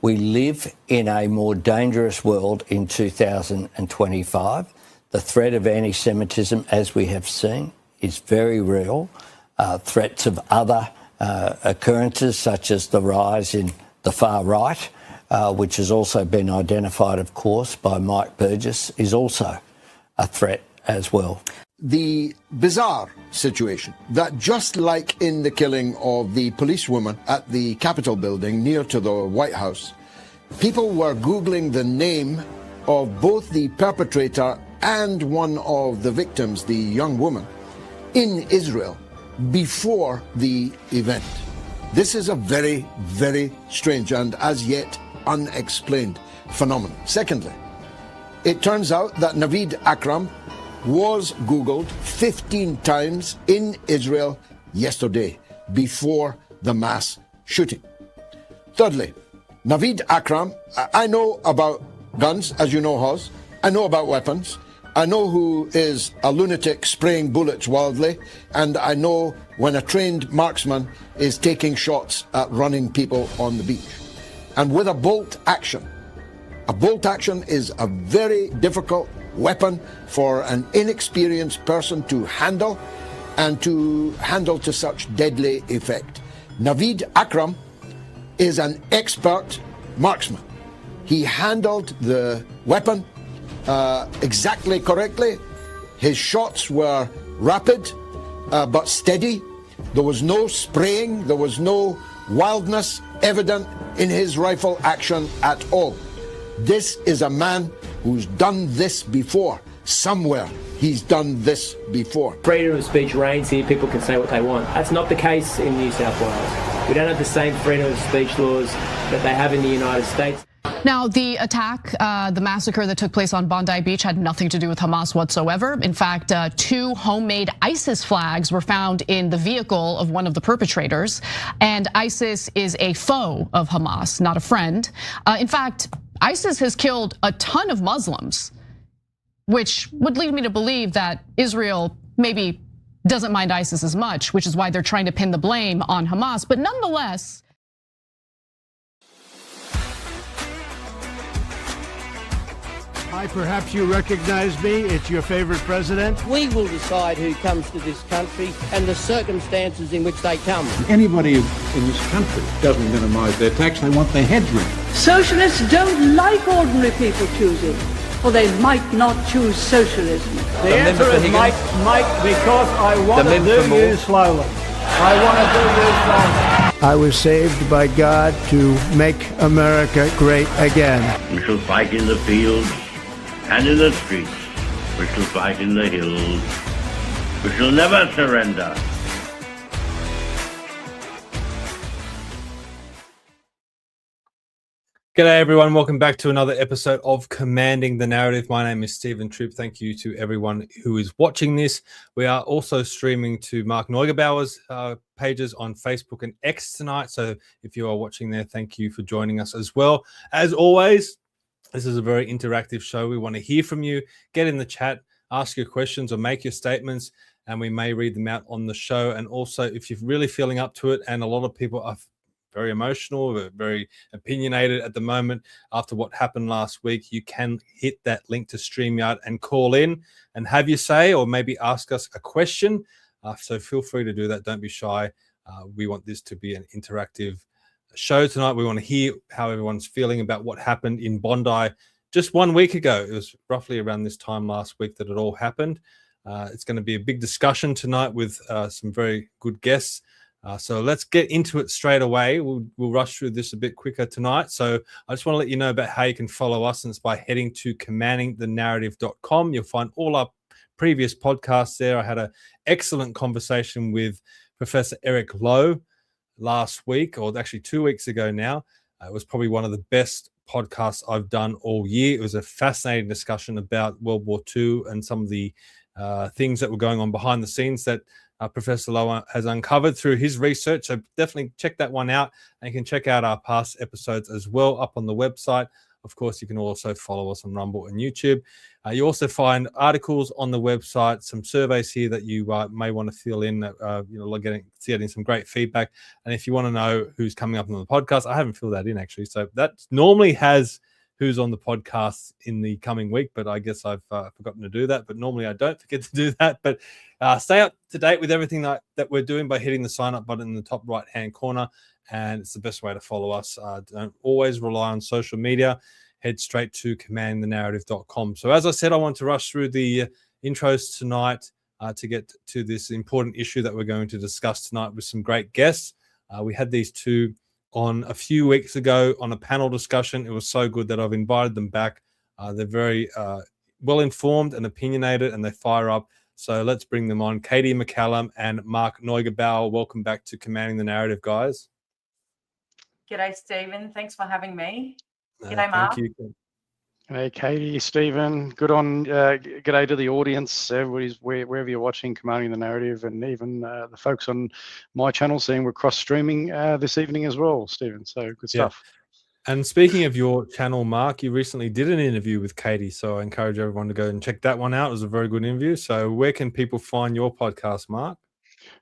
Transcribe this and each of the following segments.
We live in a more dangerous world in 2025. The threat of anti-Semitism, as we have seen, is very real. Threats of other occurrences, such as the rise in the far right, which has also been identified, of course, by Mike Burgess, is also a threat as well. The bizarre situation that just like in the killing of the policewoman at the Capitol building near to the White House, people were Googling the name of both the perpetrator and one of the victims, the young woman, in Israel before the event. This is a very, very strange and as yet unexplained phenomenon. Secondly, it turns out that Naveed Akram was Googled 15 times in Israel yesterday before the mass shooting. Thirdly, Naveed Akram, I know about guns, as you know, Hoz. I know about weapons. I know who is a lunatic spraying bullets wildly, and I know when a trained marksman is taking shots at running people on the beach. And with a bolt action is a very difficult weapon for an inexperienced person to handle, and to handle to such deadly effect. Naveed Akram is an expert marksman. He handled the weapon exactly correctly. His shots were rapid but steady. There was no spraying, there was no wildness evident in his rifle action at all. This is a man who's done this before. Somewhere he's done this before. Freedom of speech reigns here, people can say what they want. That's not the case in New South Wales. We don't have the same freedom of speech laws that they have in the United States. Now, the attack, the massacre that took place on Bondi Beach had nothing to do with Hamas whatsoever. In fact, 2 homemade ISIS flags were found in the vehicle of one of the perpetrators. And ISIS is a foe of Hamas, not a friend. In fact, ISIS has killed a ton of Muslims, which would lead me to believe that Israel maybe doesn't mind ISIS as much, which is why they're trying to pin the blame on Hamas. But nonetheless, Hi, perhaps you recognize me. It's your favorite president. We will decide who comes to this country and the circumstances in which they come. Anybody in this country doesn't minimize their tax. They want their heads rid. Socialists don't like ordinary people choosing, or they might not choose socialism. The answer is might, because I want to do you slowly. I was saved by God to make America great again. We shall fight in the fields and in the streets. We shall fight in the hills. We shall never surrender. G'day everyone, welcome back to another episode of Commanding the Narrative. My name is Tripp. Thank you to everyone who is watching this. We are also streaming to Mark Neugebauer's pages on Facebook and X tonight. So if you are watching there, thank you for joining us as well. As always, this is a very interactive show. We want to hear from you. Get in the chat, ask your questions or make your statements, and we may read them out on the show. And also, if you're really feeling up to it, and a lot of people are very emotional, very opinionated at the moment after what happened last week, you can hit that link to StreamYard and call in and have your say, or maybe ask us a question. So feel free to do that. Don't be shy. We want this to be an interactive show tonight. We want to hear how everyone's feeling about what happened in Bondi just 1 week ago. It was roughly around this time last week that it all happened. It's going to be a big discussion tonight with some very good guests. So let's get into it straight away. We'll rush through this a bit quicker tonight. So I just want to let you know about how you can follow us, and it's by heading to commandingthenarrative.com. You'll find all our previous podcasts there. I had an excellent conversation with Professor Eric Lowe last week, or actually 2 weeks ago now. It was probably one of the best podcasts I've done all year. It was a fascinating discussion about World War II and some of the things that were going on behind the scenes that Professor Lowe has uncovered through his research. So definitely check that one out, and you can check out our past episodes as well up on the website, Of course, you can also follow us on Rumble and YouTube. You also find articles on the website, some surveys here that you may want to fill in, getting some great feedback. And if you want to know who's coming up on the podcast, I haven't filled that in actually. So that normally has who's on the podcast in the coming week, but I guess I've forgotten to do that. But normally I don't forget to do that. But stay up to date with everything that we're doing by hitting the sign up button in the top right-hand corner. And it's the best way to follow us. Don't always rely on social media. Head straight to commandthenarrative.com. So as I said, I want to rush through the intros tonight to get to this important issue that we're going to discuss tonight with some great guests. We had these two on a few weeks ago on a panel discussion. It was so good that I've invited them back. They're very well-informed and opinionated, and they fire up. So let's bring them on. Katy McCallum and Mark Neugebauer. Welcome back to Commanding the Narrative, guys. G'day, Stephen. Thanks for having me. G'day, Mark. Thank you. Hey, Katy, Stephen. Good on. G'day to the audience. Everybody's wherever you're watching Commanding the Narrative, and even the folks on my channel, seeing we're cross-streaming this evening as well, Stephen. So good stuff. Yeah. And speaking of your channel, Mark, you recently did an interview with Katy, so I encourage everyone to go and check that one out. It was a very good interview. So where can people find your podcast, Mark?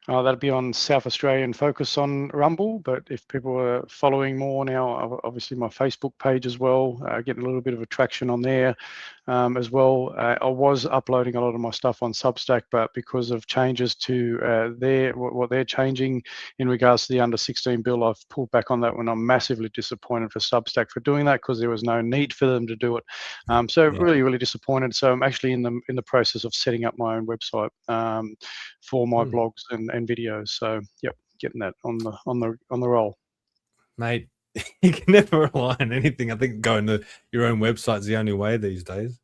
That'll be on South Australian Focus on Rumble, but if people are following more now, obviously my Facebook page as well, getting a little bit of attraction on there as well. I was uploading a lot of my stuff on Substack, but because of changes to what they're changing in regards to the under 16 bill, I've pulled back on that one. I'm massively disappointed for Substack for doing that because there was no need for them to do it. Really disappointed. So I'm actually in the process of setting up my own website for my blogs and videos. So yep, getting that on the roll. Mate, you can never rely on anything. I think going to your own website is the only way these days.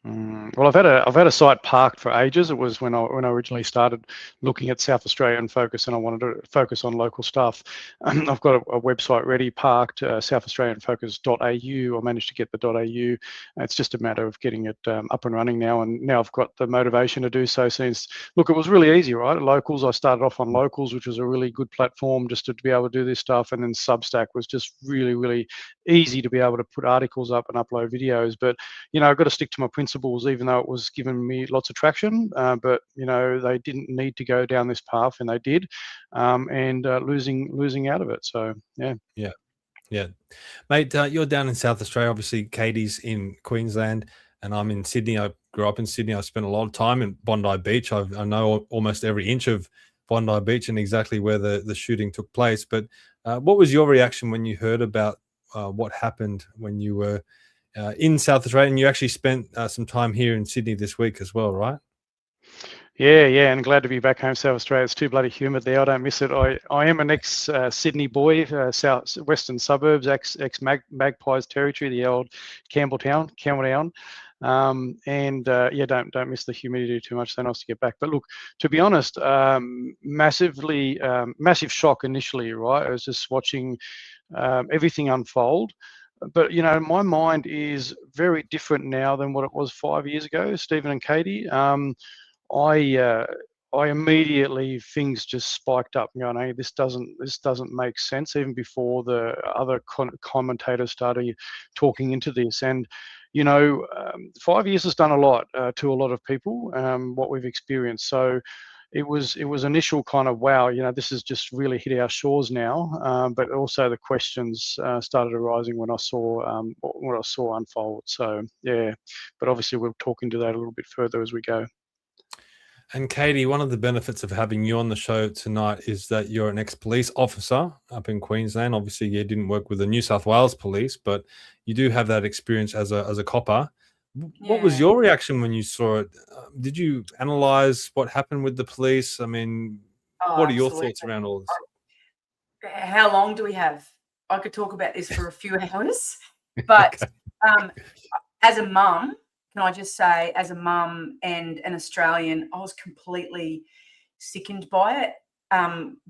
Well, I've had a site parked for ages. It was when I originally started looking at South Australian Focus, and I wanted to focus on local stuff. I've got a website ready, parked, southaustralianfocus.au. I managed to get the .au. It's just a matter of getting it up and running now, and now I've got the motivation to do so. Since look, it was really easy, right? Locals. I started off on Locals, which was a really good platform just to be able to do this stuff, and then Substack was just really easy to be able to put articles up and upload videos. But I've got to stick to my principles, even though it was giving me lots of traction, but they didn't need to go down this path, and they did, and losing out of it. So yeah, mate, you're down in South Australia. Obviously Katy's in Queensland and I'm in Sydney. I grew up in Sydney. I spent a lot of time in Bondi Beach. I know almost every inch of Bondi Beach and exactly where the shooting took place. But what was your reaction when you heard about what happened when you were in South Australia, and you actually spent some time here in Sydney this week as well, right? Yeah, and glad to be back home, South Australia. It's too bloody humid there. I don't miss it. I am an ex-Sydney boy, south western suburbs, ex-Magpies territory, the old Campbelltown. Don't miss the humidity too much. So nice to get back. But look, to be honest, massive shock initially, right? I was just watching everything unfold. But my mind is very different now than what it was 5 years ago, Stephen and Katy. I immediately, things just spiked up. Going, hey, this doesn't make sense. Even before the other commentators started talking into this, and 5 years has done a lot to a lot of people. What we've experienced, so. It was initial kind of wow, this has just really hit our shores now. But also the questions started arising when I saw what I saw unfold. So yeah, but obviously we'll talk into that a little bit further as we go. And Katy, one of the benefits of having you on the show tonight is that you're an ex-police officer up in Queensland. Obviously, you didn't work with the New South Wales Police, but you do have that experience as a copper. What was your reaction when you saw it? Did you analyze what happened with the police? I mean, what are your thoughts around all this? How long do we have? I could talk about this for a few hours, but as a mum, can I just say, as a mum and an Australian, I was completely sickened by it.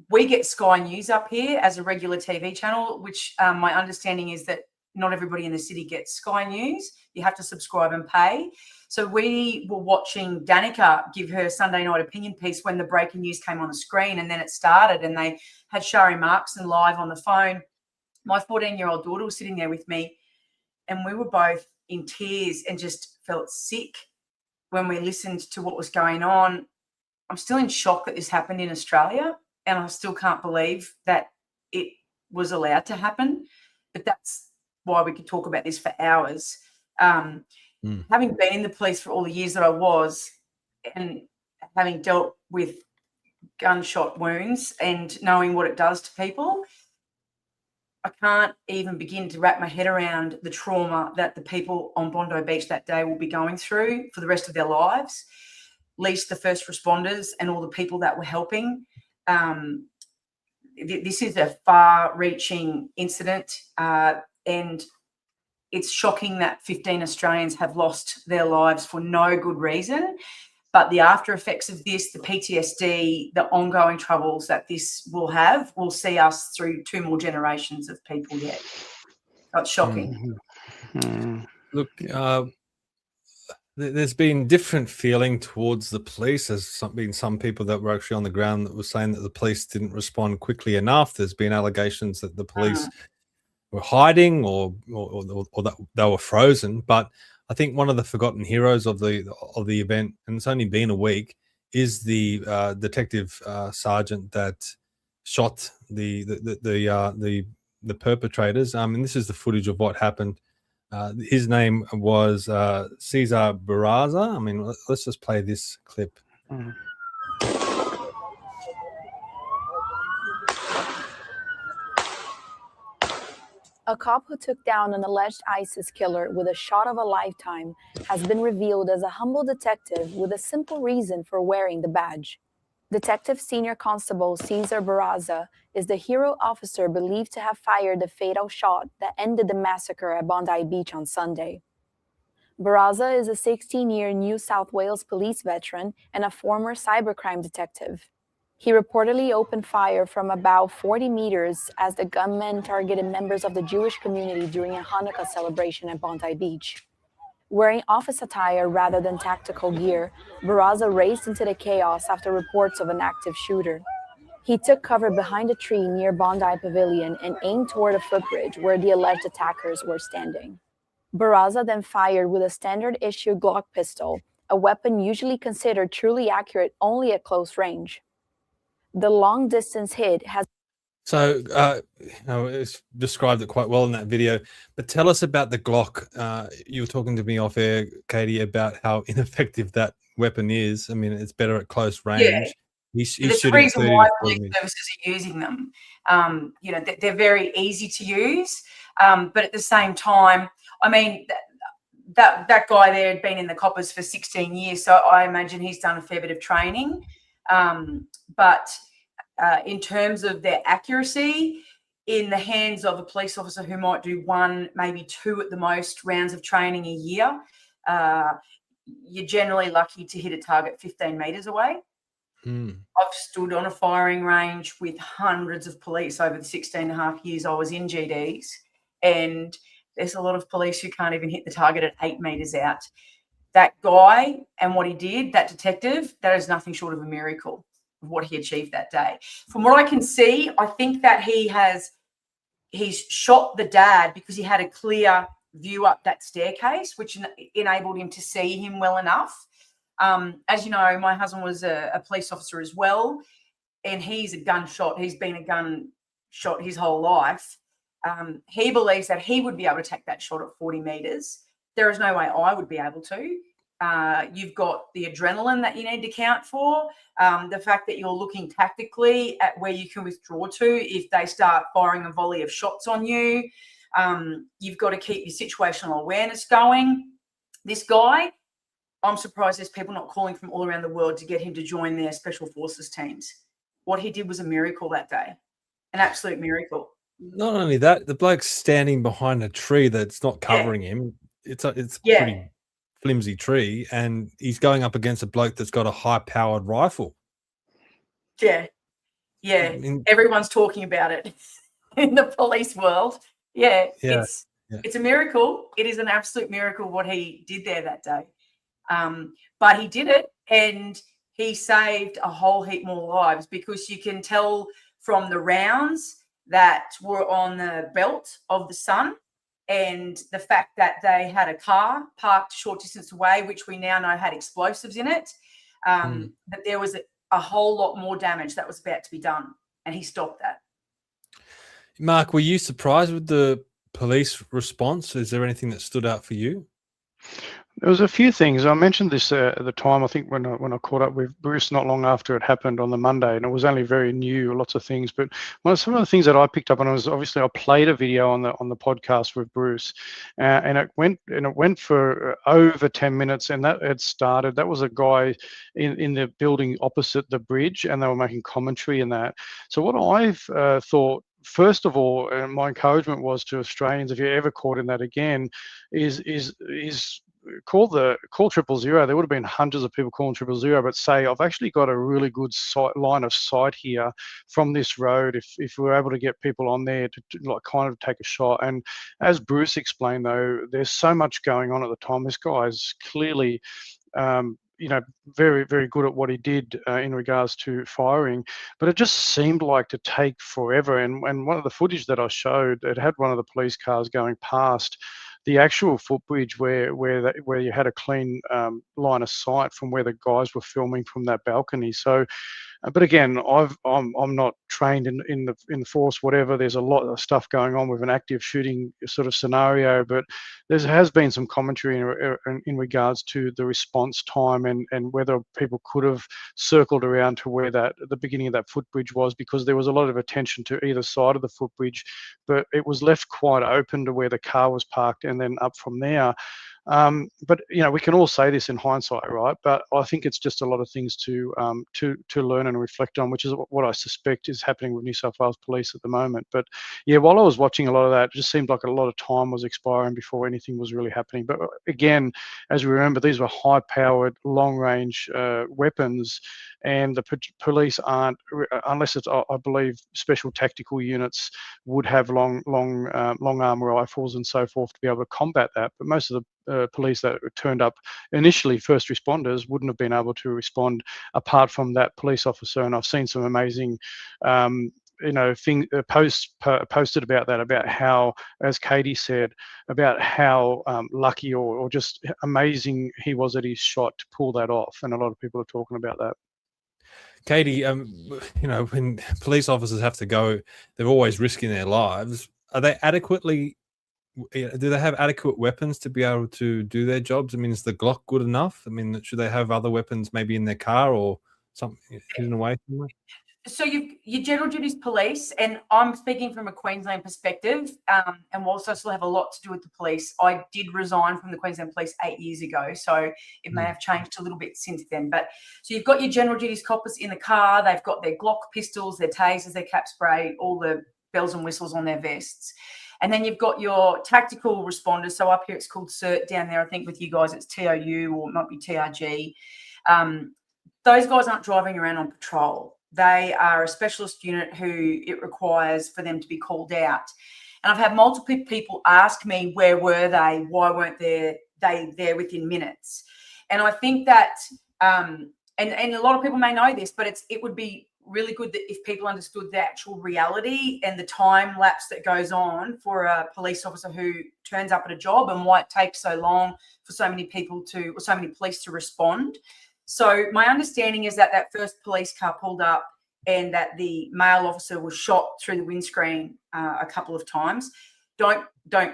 We get Sky News up here as a regular TV channel, which my understanding is that not everybody in the city gets Sky News. You have to subscribe and pay. So we were watching Danica give her Sunday night opinion piece when the breaking news came on the screen, and then it started, and they had Shari Markson live on the phone. My 14-year-old daughter was sitting there with me, and we were both in tears and just felt sick when we listened to what was going on. I'm still in shock that this happened in Australia, and I still can't believe that it was allowed to happen. But that's why we could talk about this for hours. Having been in the police for all the years that I was, and having dealt with gunshot wounds and knowing what it does to people, I can't even begin to wrap my head around the trauma that the people on Bondi Beach that day will be going through for the rest of their lives, least the first responders and all the people that were helping. This is a far-reaching incident, and it's shocking that 15 Australians have lost their lives for no good reason. But the after effects of this, the PTSD, the ongoing troubles that this will have, will see us through 2 more generations of people yet. That's shocking. Look, there's been different feeling towards the police. There's been some people that were actually on the ground that were saying that the police didn't respond quickly enough. There's been allegations that the police were hiding or that they were frozen. But I think one of the forgotten heroes of the event, and it's only been a week, is the detective sergeant that shot the perpetrators. And this is the footage of what happened. His name was Cesar Barraza. I mean, let's just play this clip. A cop who took down an alleged ISIS killer with a shot of a lifetime has been revealed as a humble detective with a simple reason for wearing the badge. Detective Senior Constable Cesar Barraza is the hero officer believed to have fired the fatal shot that ended the massacre at Bondi Beach on Sunday. Barraza is a 16-year New South Wales police veteran and a former cybercrime detective. He reportedly opened fire from about 40 meters as the gunman targeted members of the Jewish community during a Hanukkah celebration at Bondi Beach. Wearing office attire rather than tactical gear, Barraza raced into the chaos after reports of an active shooter. He took cover behind a tree near Bondi Pavilion and aimed toward a footbridge where the alleged attackers were standing. Barraza then fired with a standard-issue Glock pistol, a weapon usually considered truly accurate only at close range. The long-distance hit has... So, it's described it quite well in that video. But tell us about the Glock. You were talking to me off air, Katie, about how ineffective that weapon is. I mean, it's better at close range. Yeah. He's There's a reason why police services are using them. You know, they're very easy to use, but at the same time, I mean, that guy there had been in the coppers for 16 years, so I imagine he's done a fair bit of training. But in terms of their accuracy, in the hands of a police officer who might do 1, maybe 2 at the most rounds of training a year, you're generally lucky to hit a target 15 metres away. I've stood on a firing range with hundreds of police over the 16 and a half years I was in GDs, and there's a lot of police who can't even hit the target at 8 metres out. That guy and what he did, that detective, that is nothing short of a miracle of what he achieved that day. From what I can see, I think that he's shot the dad because he had a clear view up that staircase, which enabled him to see him well enough. As you know, my husband was a police officer as well, and he's a gunshot. He's been a gunshot his whole life. He believes that he would be able to take that shot at 40 metres. There is no way I would be able to. You've got the adrenaline that you need to count for, the fact that you're looking tactically at where you can withdraw to if they start firing a volley of shots on you. You've got to keep your situational awareness going. This guy, I'm surprised there's people not calling from all around the world to get him to join their special forces teams. What he did was a miracle that day, an absolute miracle. Not only that, the bloke's standing behind a tree that's not covering him. It's a pretty flimsy tree, and he's going up against a bloke that's got a high-powered rifle. Yeah. Everyone's talking about it in the police world. It's a miracle. It is an absolute miracle what he did there that day. But he did it, and he saved a whole heap more lives, because you can tell from the rounds that were on the belt of the son, and the fact that they had a car parked a short distance away, which we now know had explosives in it, that there was a whole lot more damage that was about to be done, and he stopped that. Mark, were you surprised with the police response? Is there anything that stood out for you? There was a few things. I mentioned this at the time, I think when I caught up with Bruce not long after it happened on the Monday, and it was only very new, lots of things. But some of the things that I picked up on was, obviously I played a video on the podcast with Bruce, and it went for over 10 minutes, and that had started. That was a guy in the building opposite the bridge, and they were making commentary in that. So what I've thought, first of all, and my encouragement was to Australians, if you're ever caught in that again, is call 000. There would have been hundreds of people calling 000, but say, I've actually got a really good line of sight here from this road. If we're able to get people on there to like kind of take a shot. And as Bruce explained, though, there's so much going on at the time. This guy's clearly very, very good at what he did in regards to firing, but it just seemed like to take forever. And one of the footage that I showed, it had one of the police cars going past the actual footbridge where you had a clean line of sight from where the guys were filming from that balcony. So, but again, I'm not trained in the force, whatever. There's a lot of stuff going on with an active shooting sort of scenario, but there has been some commentary in regards to the response time and whether people could have circled around to where the beginning of that footbridge was, because there was a lot of attention to either side of the footbridge, but it was left quite open to where the car was parked and then up from there. But we can all say this in hindsight, right? But I think it's just a lot of things to learn and reflect on, which is what I suspect is happening with New South Wales Police at the moment. But yeah, while I was watching a lot of that, it just seemed like a lot of time was expiring before anything was really happening. But again, as we remember, these were high-powered, long-range weapons, and the police aren't, unless it's, I believe, special tactical units would have long arm rifles and so forth to be able to combat that. But most of the police that turned up initially, first responders, wouldn't have been able to respond apart from that police officer. And I've seen some amazing posts posted about that, about how, as Katy said, about how lucky or just amazing he was at his shot to pull that off. And a lot of people are talking about that. Katy, when police officers have to go, they're always risking their lives. Are they do they have adequate weapons to be able to do their jobs? I mean, is the Glock good enough? I mean, should they have other weapons maybe in their car or something hidden away somewhere? So your general duties police, and I'm speaking from a Queensland perspective, and whilst I still have a lot to do with the police, I did resign from the Queensland Police 8 years ago, so it may have changed a little bit since then. But so you've got your general duties coppers in the car, they've got their Glock pistols, their tasers, their cap spray, all the bells and whistles on their vests. And then you've got your tactical responders. So up here it's called CERT, down there I think with you guys it's TOU or it might be TRG. Those guys aren't driving around on patrol. They are a specialist unit who it requires for them to be called out. And I've had multiple people ask me, where were they? Why weren't they there within minutes? And I think that, and a lot of people may know this, but it would be really good that if people understood the actual reality and the time lapse that goes on for a police officer who turns up at a job and why it takes so long for so many police to respond. So my understanding is that first police car pulled up and that the male officer was shot through the windscreen a couple of times. Don't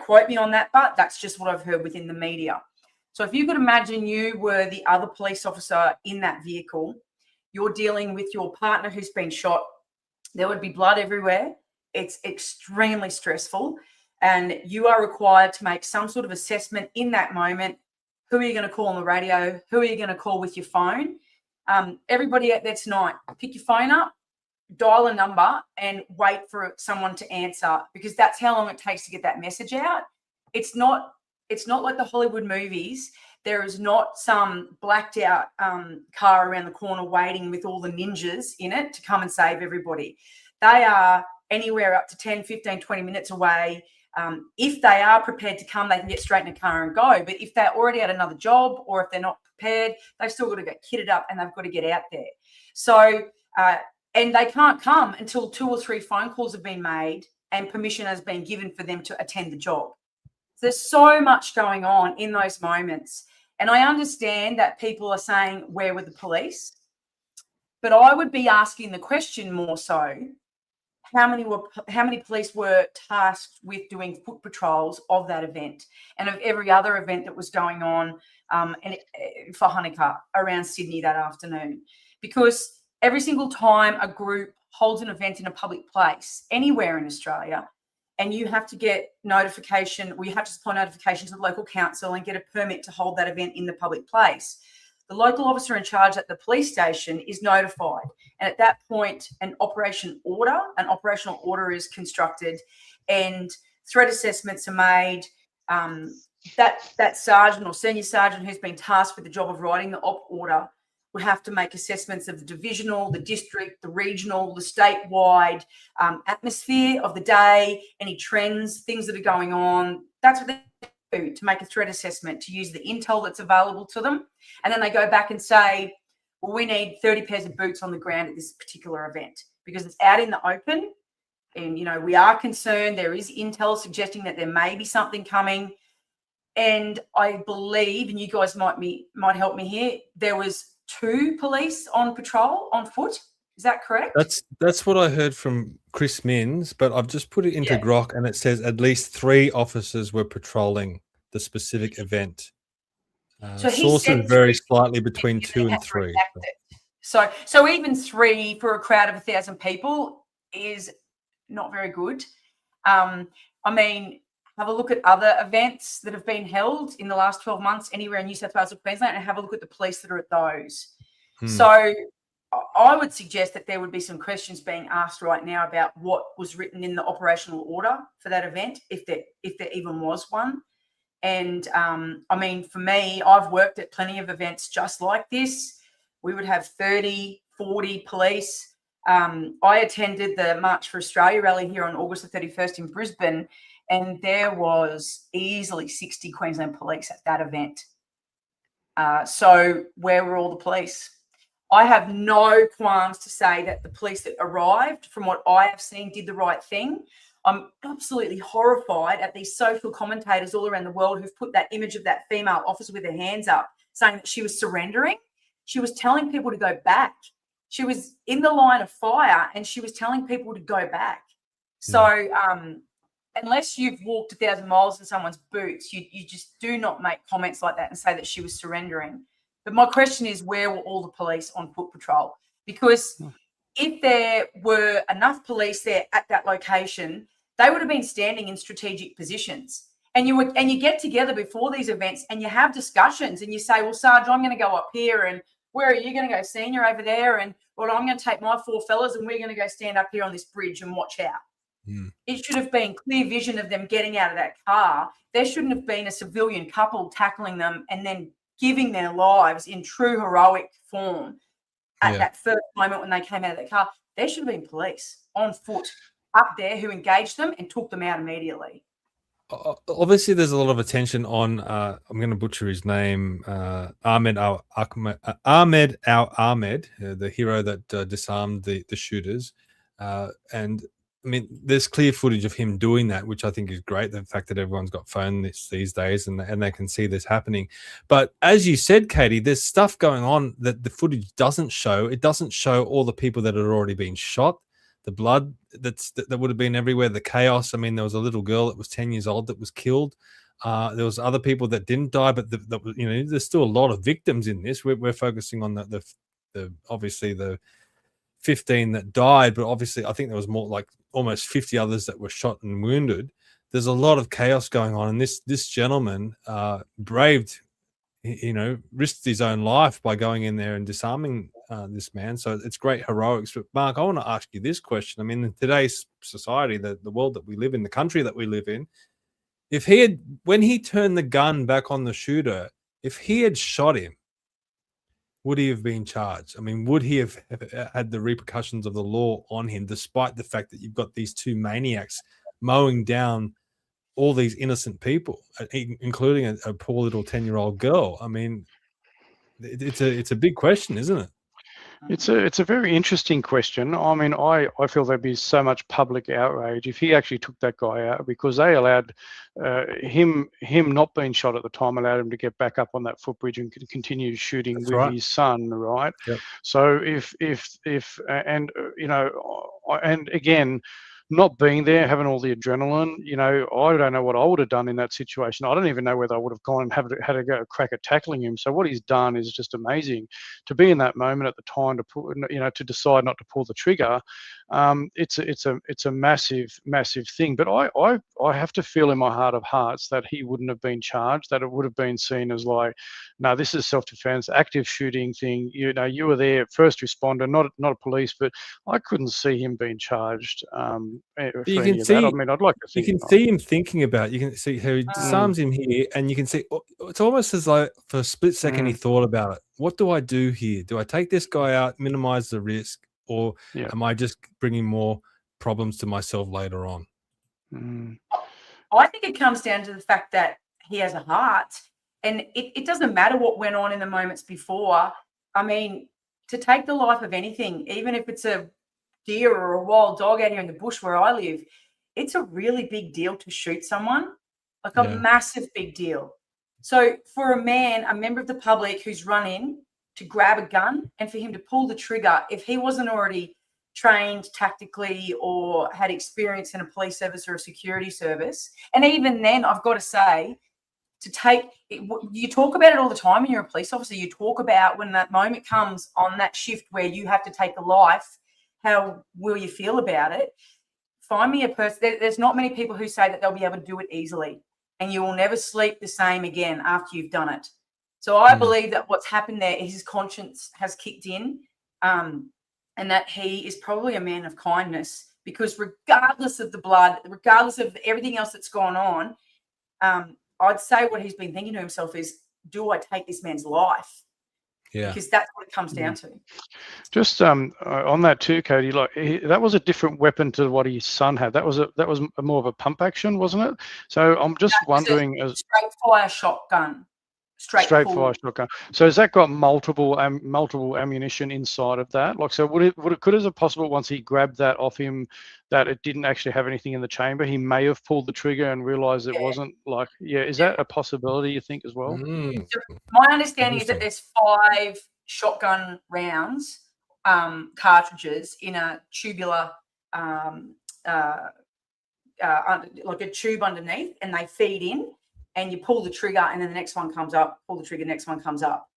quote me on that, but that's just what I've heard within the media. So if you could imagine you were the other police officer in that vehicle, you're dealing with your partner who's been shot. There would be blood everywhere. It's extremely stressful. And you are required to make some sort of assessment in that moment. Who are you going to call on the radio? Who are you going to call with your phone? Everybody out there tonight, pick your phone up, dial a number and wait for someone to answer, because that's how long it takes to get that message out. It's not like the Hollywood movies. There is not some blacked out car around the corner waiting with all the ninjas in it to come and save everybody. They are anywhere up to 10, 15, 20 minutes away. If they are prepared to come, they can get straight in a car and go. But if they're already at another job or if they're not prepared, they've still got to get kitted up and they've got to get out there. So, and they can't come until 2 or 3 phone calls have been made and permission has been given for them to attend the job. there's so much going on in those moments. And I understand that people are saying, where were the police? But I would be asking the question more so, how many police were tasked with doing foot patrols of that event and of every other event that was going on for Hanukkah around Sydney that afternoon? Because every single time a group holds an event in a public place anywhere in Australia, and you have to get notification, or you have to supply notification to the local council and get a permit to hold that event in the public place, the local officer in charge at the police station is notified. And at that point, an operational order is constructed and threat assessments are made. That sergeant or senior sergeant who's been tasked with the job of writing the op order would have to make assessments of the divisional, the district, the regional, the statewide atmosphere of the day, any trends, things that are going on. That's what they do to make a threat assessment, to use the intel that's available to them. And then they go back and say, well, we need 30 pairs of boots on the ground at this particular event because it's out in the open. And, you know, we are concerned. There is intel suggesting that there may be something coming. And I believe, and you guys might help me here, there was 2 police on patrol on foot. Is that correct? That's what I heard from Chris Minns, but I've just put it into Grok and it says at least 3 officers were patrolling the specific event. So sources vary slightly between 2 and 3. So even 3 for a crowd of 1,000 people is not very good. I mean, have a look at other events that have been held in the last 12 months anywhere in New South Wales or Queensland, and have a look at the police that are at those. So I would suggest that there would be some questions being asked right now about what was written in the operational order for that event, if there even was one. And I mean, for me, I've worked at plenty of events just like this. We would have 30, 40 police. I attended the March for Australia rally here on August the 31st in Brisbane, and there was easily 60 Queensland police at that event. So where were all the police? I have no qualms to say that the police that arrived, from what I have seen, did the right thing. I'm absolutely horrified at these social commentators all around the world who've put that image of that female officer with her hands up saying that she was surrendering. She was telling people to go back. She was in the line of fire and she was telling people to go back. So unless you've walked 1,000 miles in someone's boots, you just do not make comments like that and say that she was surrendering. But my question is, where were all the police on foot patrol? Because if there were enough police there at that location, they would have been standing in strategic positions. And you get together before these events and you have discussions and you say, well, Sarge, I'm going to go up here, and where are you going to go, Senior, over there? And well, I'm going to take my 4 fellas and we're going to go stand up here on this bridge and watch out. It should have been clear vision of them getting out of that car. There shouldn't have been a civilian couple tackling them and then giving their lives in true heroic form at that first moment when they came out of that car. There should have been police on foot up there who engaged them and took them out immediately. Obviously, there's a lot of attention on, I'm going to butcher his name, Ahmed Al-Ahmed, the hero that disarmed the shooters. And I mean, there's clear footage of him doing that, which I think is great. The fact that everyone's got phones these days and they can see this happening. But as you said, Katy, there's stuff going on that the footage doesn't show. It doesn't show all the people that had already been shot, the blood that would have been everywhere, the chaos. I mean, there was a little girl that was 10 years old that was killed. There was other people that didn't die, but you know, there's still a lot of victims in this. We're focusing on the obviously the 15 that died, but obviously I think there was more, like almost 50 others that were shot and wounded. There's a lot of chaos going on, and this gentleman braved, you know, risked his own life by going in there and disarming this man. So it's great heroics. But Mark, I want to ask you this question. I mean, in today's society, the world that we live in, the country that we live in, if he had, when he turned the gun back on the shooter, if he had shot him, would he have been charged? I mean, would he have had the repercussions of the law on him, despite the fact that you've got these 2 maniacs mowing down all these innocent people, including a poor little 10-year-old girl? I mean, it's a big question, isn't it? It's a very interesting question. I mean, I feel there'd be so much public outrage if he actually took that guy out, because they allowed him not being shot at the time, allowed him to get back up on that footbridge and continue shooting with his son, right? Yep. So and again, not being there, having all the adrenaline, I don't know what I would have done in that situation. I don't even know whether I would have gone and had a go crack at tackling him. So what he's done is just amazing. To be in that moment at the time to decide not to pull the trigger, it's a massive thing. But I have to feel in my heart of hearts that he wouldn't have been charged. That it would have been seen as like, no, this is self-defense, active shooting thing. You were there, first responder, not a police, but I couldn't see him being charged. You can see. I mean, I'd like to think you can see him thinking about it. You can see how he disarms him here, and you can see it's almost as though for a split second he thought about it. What do I do here? Do I take this guy out, minimize the risk, or am I just bringing more problems to myself later on? I think it comes down to the fact that he has a heart, and it doesn't matter what went on in the moments before. I mean, to take the life of anything, even if it's a deer or a wild dog out here in the bush where I live, it's a really big deal to shoot someone, like a massive big deal. So for a member of the public who's run in to grab a gun and for him to pull the trigger, if he wasn't already trained tactically or had experience in a police service or a security service, and even then, I've got to say, you talk about it all the time when you're a police officer. You talk about when that moment comes on that shift where you have to take a life, how will you feel about it? Find me a person. There's not many people who say that they'll be able to do it easily, and you will never sleep the same again after you've done it. So I believe that what's happened there is his conscience has kicked in, and that he is probably a man of kindness, because regardless of the blood, regardless of everything else that's gone on, I'd say what he's been thinking to himself is, do I take this man's life? Yeah, because that's what it comes down to. Just on that too, Katy, that was a different weapon to what his son had. That was more of a pump action, wasn't it? So I'm just wondering, straight fire shotgun. Straight fire shotgun. So has that got multiple ammunition inside of that? Like, so is it possible once he grabbed that off him that it didn't actually have anything in the chamber? He may have pulled the trigger and realized it wasn't like, is that a possibility, you think, as well? My understanding is that there's 5 shotgun rounds, cartridges in a tubular, like a tube underneath, and they feed in. And you pull the trigger, and then the next one comes up, pull the trigger, next one comes up.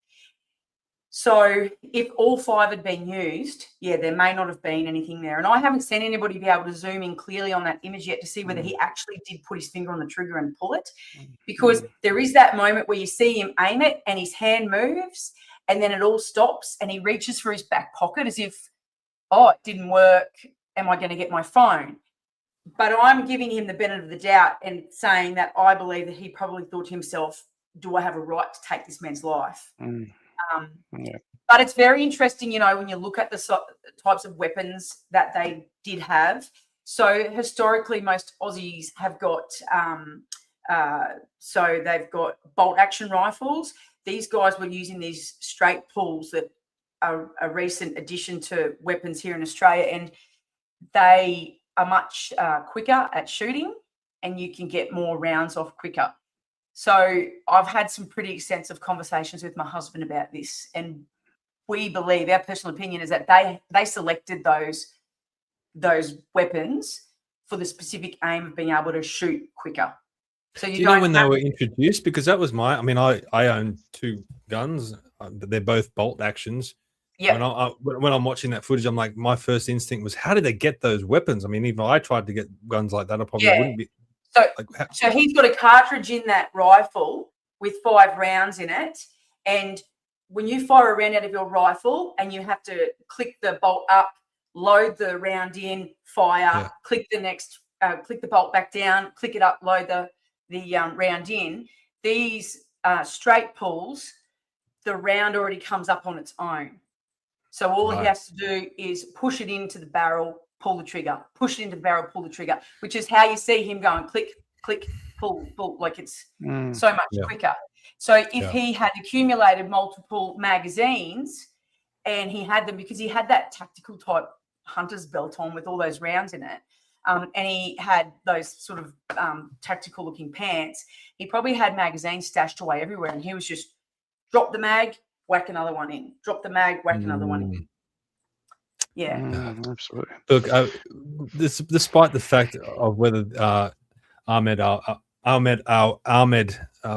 So if all 5 had been used, there may not have been anything there. And I haven't seen anybody be able to zoom in clearly on that image yet to see whether he actually did put his finger on the trigger and pull it. Because there is that moment where you see him aim it and his hand moves, and then it all stops and he reaches for his back pocket as if, oh, it didn't work. Am I going to get my phone? But I'm giving him the benefit of the doubt and saying that I believe that he probably thought to himself, do I have a right to take this man's life? But it's very interesting, when you look at the types of weapons that they did have. So historically, most Aussies have got, so they've got bolt action rifles. These guys were using these straight pulls that are a recent addition to weapons here in Australia, and they are much quicker at shooting, and you can get more rounds off quicker. So I've had some pretty extensive conversations with my husband about this, and we believe, our personal opinion is that they selected those weapons for the specific aim of being able to shoot quicker. So do you know when they were introduced? Because that was I own 2 guns, but they're both bolt actions. Yeah. When I'm watching that footage, I'm like, my first instinct was, how did they get those weapons? I mean, even if I tried to get guns like that, I probably wouldn't be. So he's got a cartridge in that rifle with 5 rounds in it, and when you fire a round out of your rifle and you have to click the bolt up, load the round in, fire, click the next, click the bolt back down, click it up, load the round in. These straight pulls, the round already comes up on its own. So all he has to do is push it into the barrel, pull the trigger, push it into the barrel, pull the trigger, which is how you see him going click, click, pull, like it's so much quicker. So if he had accumulated multiple magazines and he had them because he had that tactical type hunter's belt on with all those rounds in it. And he had those sort of tactical looking pants. He probably had magazines stashed away everywhere, and he was just drop the mag, whack another one in. Drop the mag, whack another one in. Yeah. Absolutely. Look, despite the fact of whether Ahmed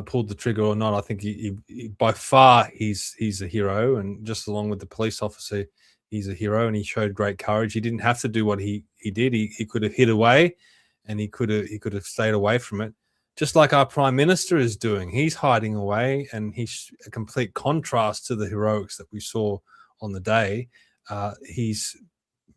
pulled the trigger or not, I think he by far he's a hero, and just along with the police officer, he's a hero, and he showed great courage. He didn't have to do what he did. He could have hid away, and he could have stayed away from it, just like our Prime Minister is doing. He's hiding away, and he's a complete contrast to the heroics that we saw on the day. He's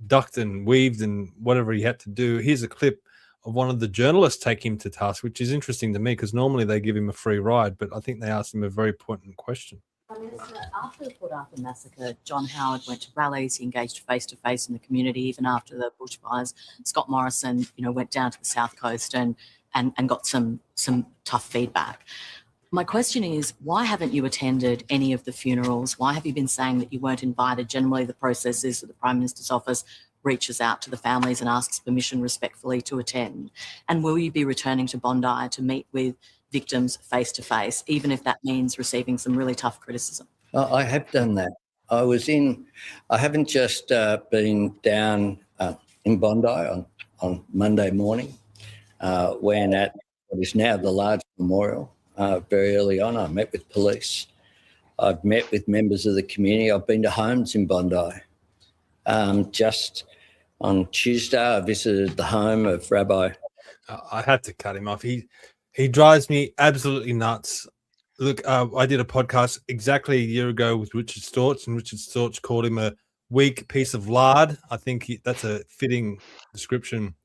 ducked and weaved and whatever he had to do. Here's a clip of one of the journalists take him to task, which is interesting to me because normally they give him a free ride, but I think they asked him a very poignant question. Minister, after the Port Arthur massacre, John Howard went to rallies. He engaged face-to-face in the community, even after the bushfires. Scott Morrison, went down to the South Coast and got some tough feedback. My question is, why haven't you attended any of the funerals? Why have you been saying that you weren't invited? Generally, the process is that the Prime Minister's office reaches out to the families and asks permission respectfully to attend. And will you be returning to Bondi to meet with victims face-to-face, even if that means receiving some really tough criticism? I have done that. I haven't just been down in Bondi on Monday morning when at what is now the large memorial. Very early on, I met with police. I've met with members of the community. I've been to homes in Bondi. Just on Tuesday, I visited the home of Rabbi. I had to cut him off. He drives me absolutely nuts. Look, I did a podcast exactly a year ago with Richard Storch, and Richard Storch called him a weak piece of lard. I think that's a fitting description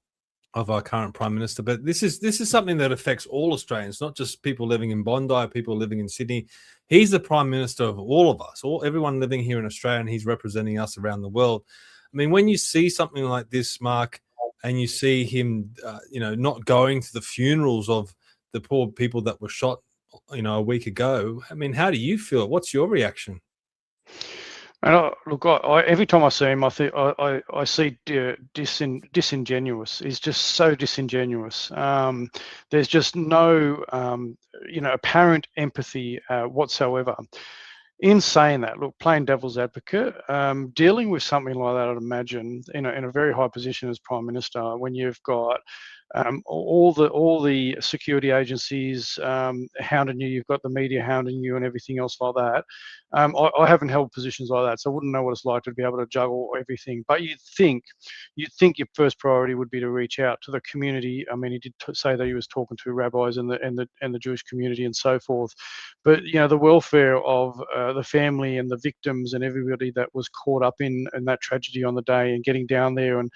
of our current Prime Minister. But this is something that affects all Australians, not just people living in Bondi, people living in Sydney. He's the Prime Minister of all of us, everyone living here in Australia, and he's representing us around the world. I mean, when you see something like this, Mark, and you see him, not going to the funerals of the poor people that were shot, a week ago, I mean, how do you feel? What's your reaction? And look, every time I see him, I think I see disingenuous. He's just so disingenuous. There's just no, apparent empathy whatsoever. In saying that, look, playing devil's advocate, dealing with something like that, I'd imagine, in a very high position as Prime Minister, when you've got all the security agencies hounding you, you've got the media hounding you, and everything else like that. I haven't held positions like that, so I wouldn't know what it's like to be able to juggle everything. But you'd think your first priority would be to reach out to the community. I mean, he did say that he was talking to rabbis and the Jewish community and so forth. But the welfare of the family and the victims and everybody that was caught up in that tragedy on the day, and getting down there, and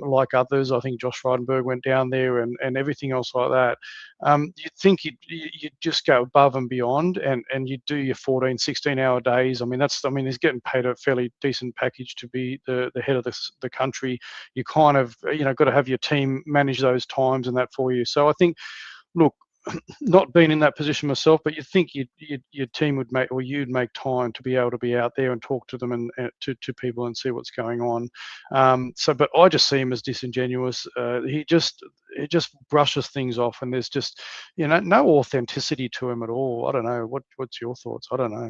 like others, I think Josh Frydenberg went down there, and everything else like that. You'd think you'd just go above and beyond, and you'd do your 14, 16-hour days. I mean, he's getting paid a fairly decent package to be the head of the country. You kind of, got to have your team manage those times and that for you. So I think, look, not being in that position myself, but you think your team would make, or you'd make time to be able to be out there and talk to them and to people and see what's going on. But I just see him as disingenuous. He just brushes things off, and there's just no authenticity to him at all. I don't know. What's your thoughts? I don't know.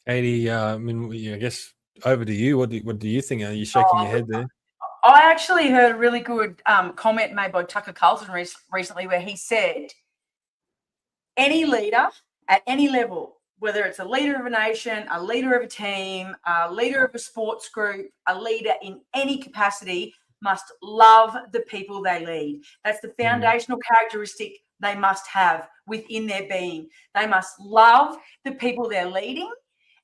Katy, I guess over to you. What do you think? Are you shaking your head there? I actually heard a really good comment made by Tucker Carlson recently, where he said, any leader at any level, whether it's a leader of a nation, a leader of a team, a leader of a sports group, a leader in any capacity, must love the people they lead. That's the foundational characteristic they must have within their being. They must love the people they're leading.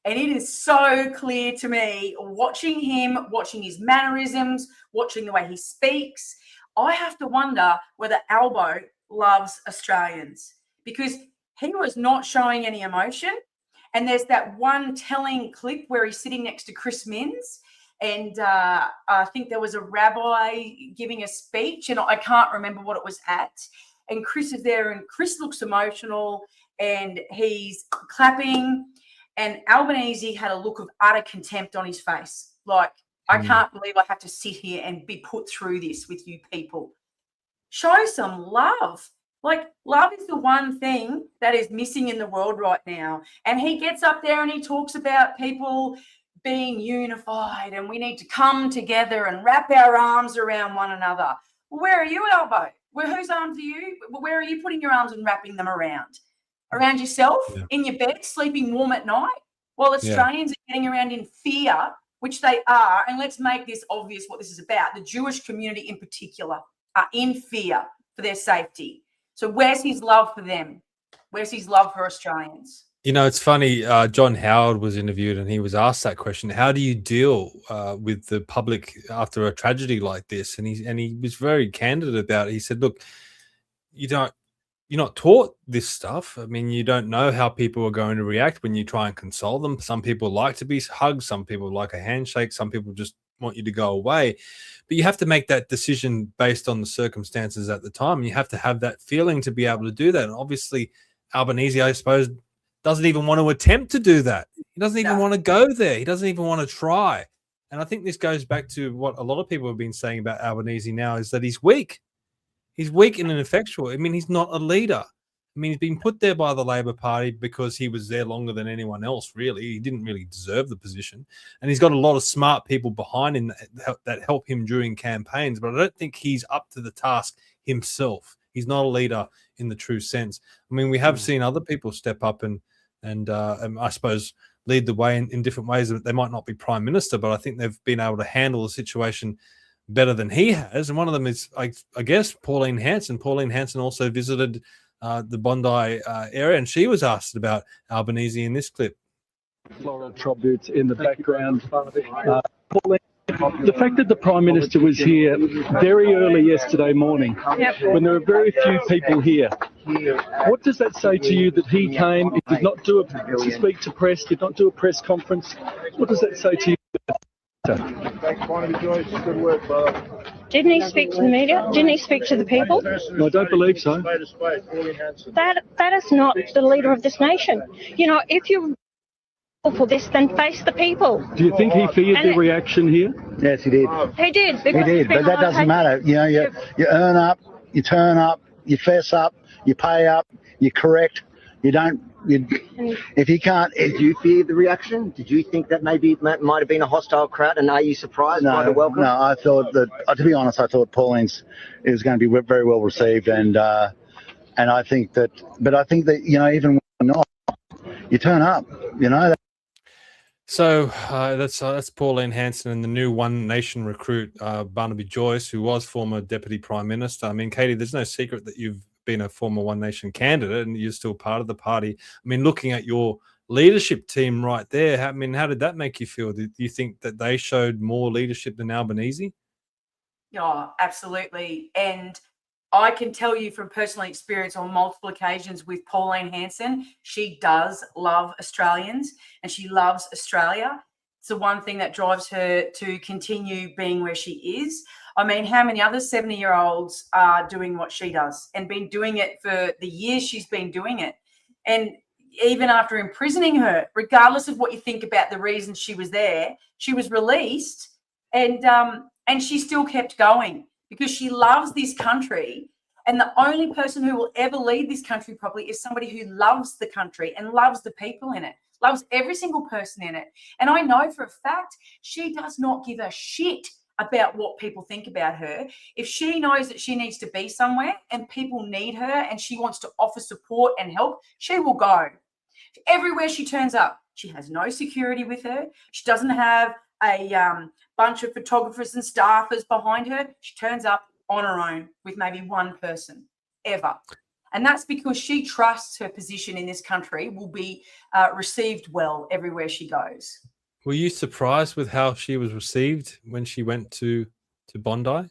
And it is so clear to me, watching him, watching his mannerisms, watching the way he speaks, I have to wonder whether Albo loves Australians, because he was not showing any emotion. And there's that one telling clip where he's sitting next to Chris Minns, and I think there was a rabbi giving a speech, and I can't remember what it was at. And Chris is there, and Chris looks emotional, and he's clapping. And Albanese had a look of utter contempt on his face. Like, I can't believe I have to sit here and be put through this with you people. Show some love. Like, love is the one thing that is missing in the world right now. And he gets up there and he talks about people being unified and we need to come together and wrap our arms around one another. Well, where are you, Albo? Whose arms are you? Where are you putting your arms and wrapping them around? Around yourself, in your bed, sleeping warm at night? While Australians are getting around in fear, which they are, and let's make this obvious what this is about. The Jewish community in particular are in fear for their safety. So where's his love for them? Where's his love for Australians? You know, it's funny. John Howard was interviewed and he was asked that question. How do you deal with the public after a tragedy like this? And he was very candid about it. He said, look, you're not taught this stuff. I mean, you don't know how people are going to react when you try and console them. Some people like to be hugged. Some people like a handshake. Some people just want you to go away. But you have to make that decision based on the circumstances at the time. And you have to have that feeling to be able to do that. And obviously, Albanese, I suppose, doesn't even want to attempt to do that. He doesn't even want to go there. He doesn't even want to try. And I think this goes back to what a lot of people have been saying about Albanese now, is that he's weak. He's weak and ineffectual. I mean, he's not a leader. I mean, he's been put there by the Labor Party because he was there longer than anyone else, really. He didn't really deserve the position. And he's got a lot of smart people behind him that help him during campaigns, but I don't think he's up to the task himself. He's not a leader in the true sense. I mean, we have seen other people step up and I suppose lead the way in different ways. They might not be prime minister, but I think they've been able to handle the situation better than he has. And one of them is, I guess, Pauline Hanson. Pauline Hanson also visited the Bondi area, and she was asked about Albanese in this clip. Floral tributes in the background. Pauline, the fact that the Prime Minister was here very early yesterday morning, when there were very few people here, what does that say to you that he came, he did not speak to press, did not do a press conference? What does that say to you? Thanks, Bondi Joyce. Good work, brother. Didn't he speak to the media? Didn't he speak to the people? No, I don't believe so. That is not the leader of this nation. You know, if you're for this, then face the people. Do you think he feared the reaction here? Yes, he did. He did. He did, but that doesn't matter. You know, you earn up, you turn up, you fess up, you pay up, you correct. You don't. If you can't, did you fear the reaction? Did you think that maybe might have been a hostile crowd? And are you surprised by the welcome? No, I thought that. To be honest, I thought Pauline's it was going to be very well received, and I think that. But I think that even when not, you turn up. So that's Pauline Hanson and the new One Nation recruit, Barnaby Joyce, who was former Deputy Prime Minister. I mean, Katie, there's no secret that you've been a former One Nation candidate and you're still part of the party. I mean, looking at your leadership team right there, how did that make you feel? Do you think that they showed more leadership than Albanese? Yeah, absolutely. And I can tell you from personal experience on multiple occasions with Pauline Hanson, she does love Australians and she loves Australia. It's the one thing that drives her to continue being where she is. I mean, how many other 70-year-olds are doing what she does and been doing it for the years she's been doing it? And even after imprisoning her, regardless of what you think about the reason she was there, she was released and she still kept going because she loves this country. And the only person who will ever lead this country properly is somebody who loves the country and loves the people in it, loves every single person in it. And I know for a fact she does not give a shit about what people think about her. If she knows that she needs to be somewhere and people need her and she wants to offer support and help, she will go. Everywhere she turns up, she has no security with her. She doesn't have a bunch of photographers and staffers behind her. She turns up on her own with maybe one person ever. And that's because she trusts her position in this country will be received well everywhere she goes. Were you surprised with how she was received when she went to Bondi?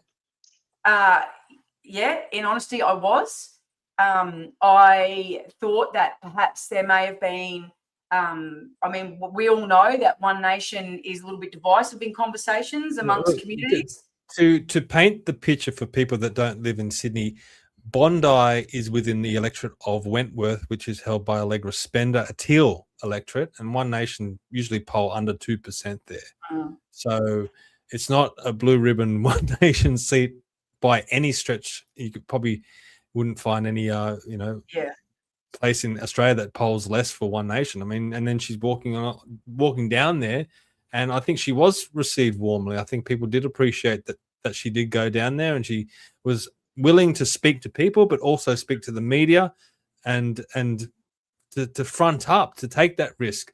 Yeah, in honesty, I was. I thought that perhaps there may have been, I mean, we all know that One Nation is a little bit divisive in conversations amongst communities. To paint the picture for people that don't live in Sydney, Bondi is within the electorate of Wentworth, which is held by Allegra Spender, a Teal electorate, and One Nation usually poll under 2% there. Oh. So it's not a blue ribbon One Nation seat by any stretch. You wouldn't find any, place in Australia that polls less for One Nation. I mean, and then she's walking down there, and I think she was received warmly. I think people did appreciate that she did go down there, and she was willing to speak to people, but also speak to the media, and to front up, to take that risk.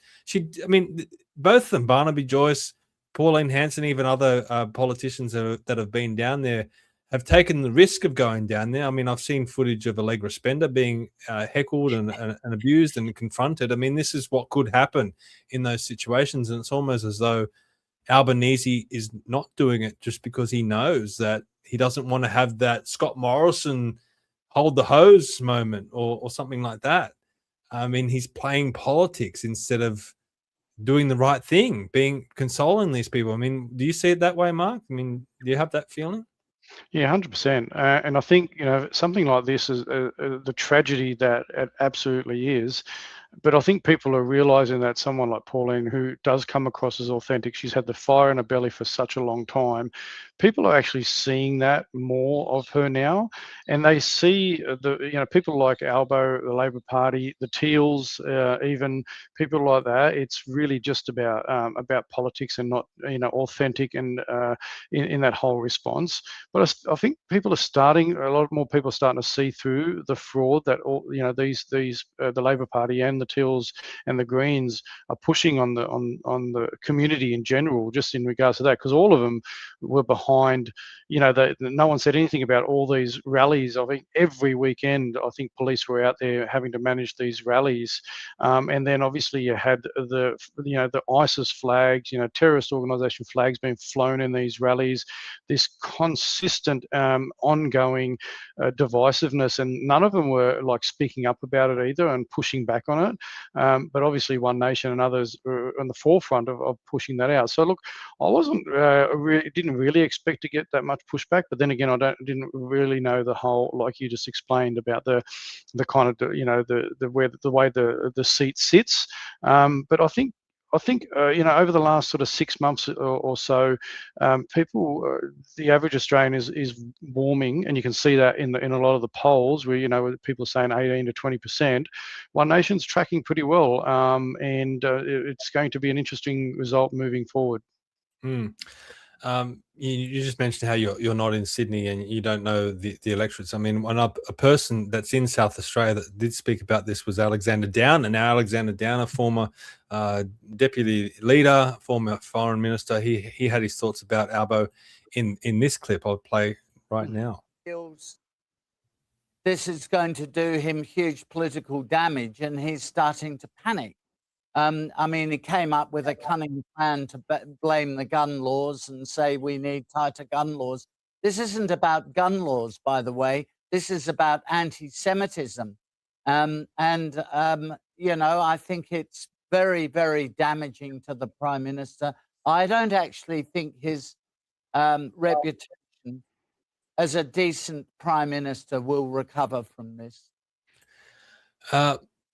Both of them, Barnaby Joyce, Pauline Hanson, even other politicians that have been down there, have taken the risk of going down there. I mean, I've seen footage of Allegra Spender being heckled and abused and confronted. I mean, this is what could happen in those situations, and it's almost as though Albanese is not doing it just because he knows that he doesn't want to have that Scott Morrison hold the hose moment or something like that. I mean, he's playing politics instead of doing the right thing, consoling these people. I mean, do you see it that way, Mark? I mean, do you have that feeling? Yeah, 100%. And I think, something like this is the tragedy that it absolutely is. But I think people are realizing that someone like Pauline, who does come across as authentic, she's had the fire in her belly for such a long time. People are actually seeing that more of her now, and they see people like Albo, the Labor Party, the Teals, even people like that. It's really just about politics and not authentic and in that whole response. But I think a lot more people are starting to see through the fraud that the Labor Party and the Teals and the Greens are pushing on the community in general, just in regards to that, because all of them were behind. No one said anything about all these rallies. I think every weekend, I think police were out there having to manage these rallies, and then obviously you had the ISIS flags, terrorist organisation flags being flown in these rallies. This consistent, ongoing divisiveness, and none of them were like speaking up about it either and pushing back on it. But obviously, One Nation and others are on the forefront of pushing that out. So look, I didn't really expect to get that much pushback, but then again, didn't really know the whole, like you just explained, about the kind of the way the seat sits. But I think over the last sort of 6 months or so, the average Australian is warming, and you can see that in a lot of the polls where where people are saying 18 to 20%. One Nation's tracking pretty well, and it's going to be an interesting result moving forward. You just mentioned how you're not in Sydney and you don't know the electorates. I mean, a person that's in South Australia that did speak about this was Alexander Down, and Alexander Down, a former deputy leader, former foreign minister. He had his thoughts about Albo in this clip I'll play right now. This is going to do him huge political damage, and he's starting to panic. I mean, he came up with a cunning plan to blame the gun laws and say we need tighter gun laws. This isn't about gun laws, by the way. This is about anti-Semitism. I think it's very, very damaging to the Prime Minister. I don't actually think his reputation as a decent Prime Minister will recover from this.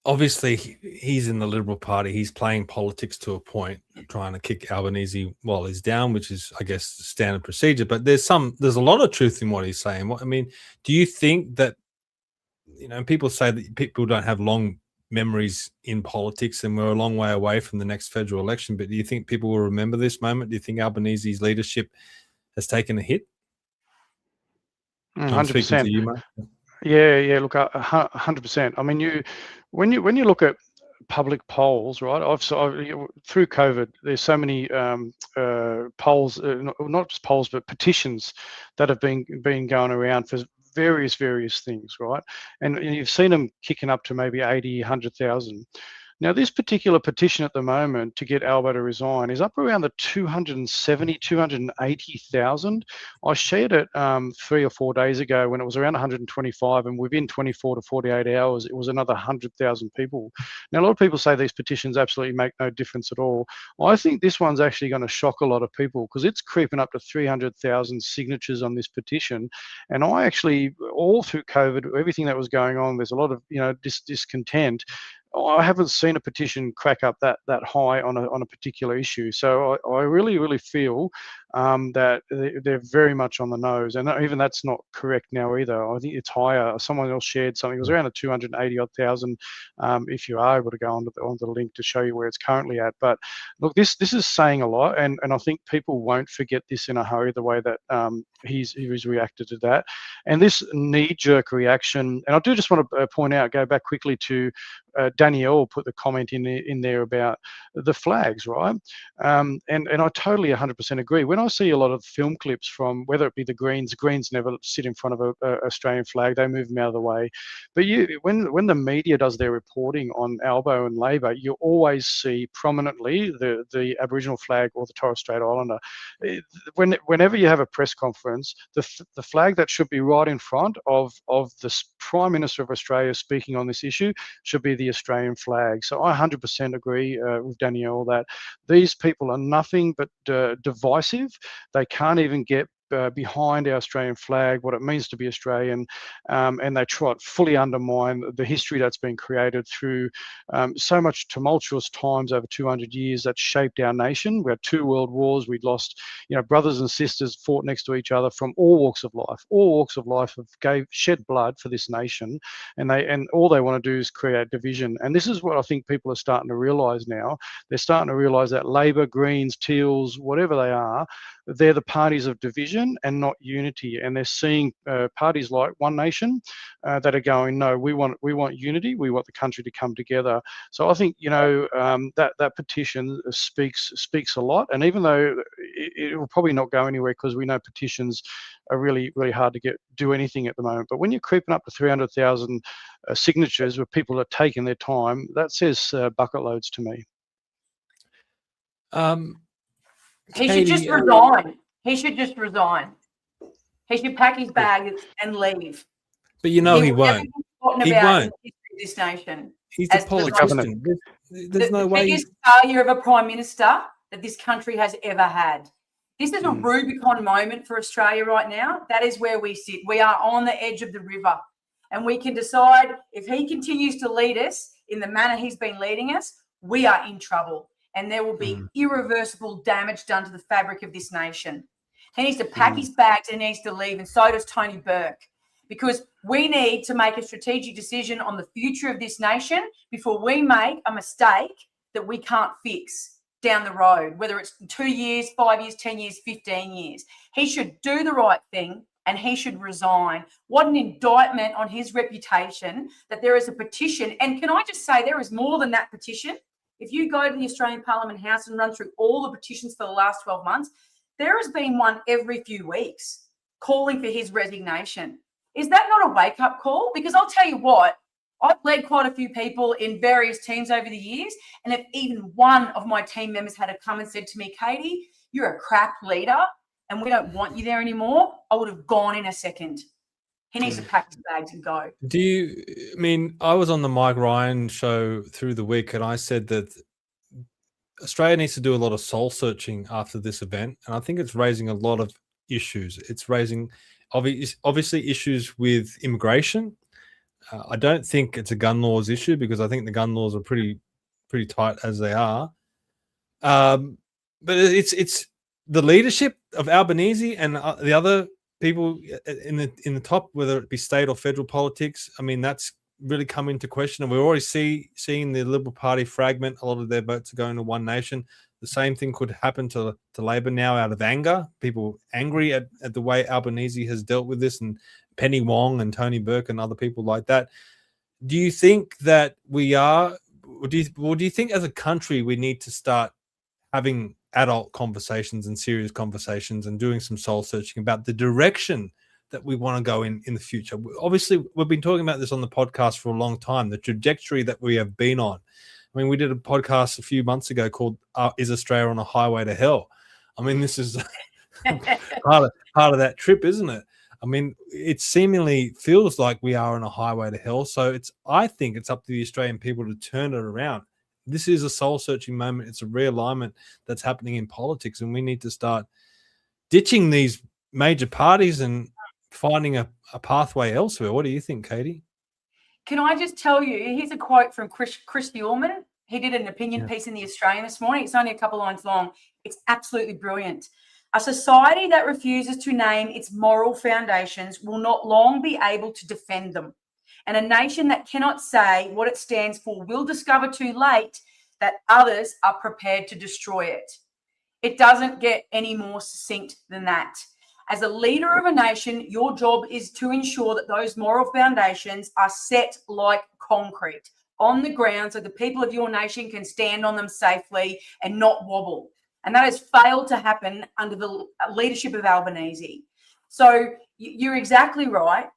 Obviously, he's in the Liberal Party. He's playing politics to a point, trying to kick Albanese while he's down, which is, I guess, standard procedure. But there's a lot of truth in what he's saying. I mean, do you think that, people say that people don't have long memories in politics and we're a long way away from the next federal election, but do you think people will remember this moment? Do you think Albanese's leadership has taken a hit? 100%. Yeah. Look, 100%. I mean, when you look at public polls, right? Through COVID, there's so many polls, not just polls, but petitions that have been going around for various things, right? And you've seen them kicking up to maybe 80, 100,000. Now, this particular petition at the moment to get Albo to resign is up around the 270, 280,000. I shared it 3 or 4 days ago when it was around 125, and within 24 to 48 hours, it was another 100,000 people. Now, a lot of people say these petitions absolutely make no difference at all. I think this one's actually going to shock a lot of people because it's creeping up to 300,000 signatures on this petition. And I actually, all through COVID, everything that was going on, there's a lot of discontent. I haven't seen a petition crack up that high on a particular issue. So I really feel that they're very much on the nose, and even that's not correct now either. I think it's higher. Someone else shared something. It was around a 280,000. If you are able to go onto the link to show you where it's currently at. But look, this is saying a lot, and I think people won't forget this in a hurry. The way that he's reacted to that, and this knee-jerk reaction. And I do just want to point out, go back quickly to Danielle put the comment in there about the flags, right? And I totally 100% agree. When I see a lot of film clips from whether it be the Greens never sit in front of a Australian flag; they move them out of the way. But when the media does their reporting on Albo and Labor, you always see prominently the Aboriginal flag or the Torres Strait Islander. Whenever you have a press conference, the flag that should be right in front of the Prime Minister of Australia speaking on this issue should be the Australian flag. So I 100% agree with Danielle that these people are nothing but divisive. They can't even get behind our Australian flag, what it means to be Australian, and they try to fully undermine the history that's been created through so much tumultuous times over 200 years that shaped our nation. We had 2 world wars. We'd lost, brothers and sisters fought next to each other from all walks of life. All walks of life have shed blood for this nation, and all they want to do is create division. And this is what I think people are starting to realise now. They're starting to realise that Labor, Greens, Teals, whatever they are, they're the parties of division and not unity. And they're seeing parties like One Nation that are going, no, we want unity. We want the country to come together. So I think that petition speaks a lot. And even though it will probably not go anywhere because we know petitions are really hard to do anything at the moment. But when you're creeping up to 300,000 signatures where people are taking their time, that says bucket loads to me. He should just resign. He should just resign. He should pack his bag and leave. But he won't. He won't. This nation. He's a politician. There's no way. The biggest failure of a prime minister that this country has ever had. This is a Rubicon moment for Australia right now. That is where we sit. We are on the edge of the river, and we can decide if he continues to lead us in the manner he's been leading us, we are in trouble. And there will be irreversible damage done to the fabric of this nation. He needs to pack his bags and he needs to leave, and so does Tony Burke, because we need to make a strategic decision on the future of this nation before we make a mistake that we can't fix down the road, whether it's 2 years, 5 years, 10 years, 15 years. He should do the right thing and he should resign. What an indictment on his reputation that there is a petition. And can I just say, there is more than that petition. If you go to the Australian Parliament House and run through all the petitions for the last 12 months, there has been one every few weeks calling for his resignation. Is that not a wake-up call? Because I'll tell you what, I've led quite a few people in various teams over the years, and if even one of my team members had come and said to me, Katy, you're a crap leader and we don't want you there anymore, I would have gone in a second. He needs to pack his bags and go. I was on the Mike Ryan show through the week, and I said that Australia needs to do a lot of soul searching after this event, and I think it's raising a lot of issues. It's raising obviously issues with immigration. I don't think it's a gun laws issue because I think the gun laws are pretty tight as they are. But it's the leadership of Albanese and the other people in the top, whether it be state or federal politics. I mean, that's really come into question, and we're already seeing the Liberal Party fragment. A lot of their votes are going to One Nation. The same thing could happen to Labor now out of anger. People angry at the way Albanese has dealt with this, and Penny Wong and Tony Burke and other people like that. Do you think that we are, or do you think as a country we need to start having adult conversations and serious conversations and doing some soul searching about the direction that we want to go in the future? Obviously, we've been talking about this on the podcast for a long time, the trajectory that we have been on. I mean, we did a podcast a few months ago called Is Australia on a Highway to Hell? I mean, this is part of that trip, isn't it? I mean, it seemingly feels like we are on a highway to hell. So I think it's up to the Australian people to turn it around. This is a soul-searching moment. It's a realignment that's happening in politics, and we need to start ditching these major parties and finding a pathway elsewhere. What do you think, Katy? Can I just tell you, here's a quote from Chris Ullman. He did an opinion piece in The Australian this morning. It's only a couple of lines long. It's absolutely brilliant. A society that refuses to name its moral foundations will not long be able to defend them. And a nation that cannot say what it stands for will discover too late that others are prepared to destroy it. It doesn't get any more succinct than that. As a leader of a nation, your job is to ensure that those moral foundations are set like concrete on the ground so the people of your nation can stand on them safely and not wobble. And that has failed to happen under the leadership of Albanese. So you're exactly right.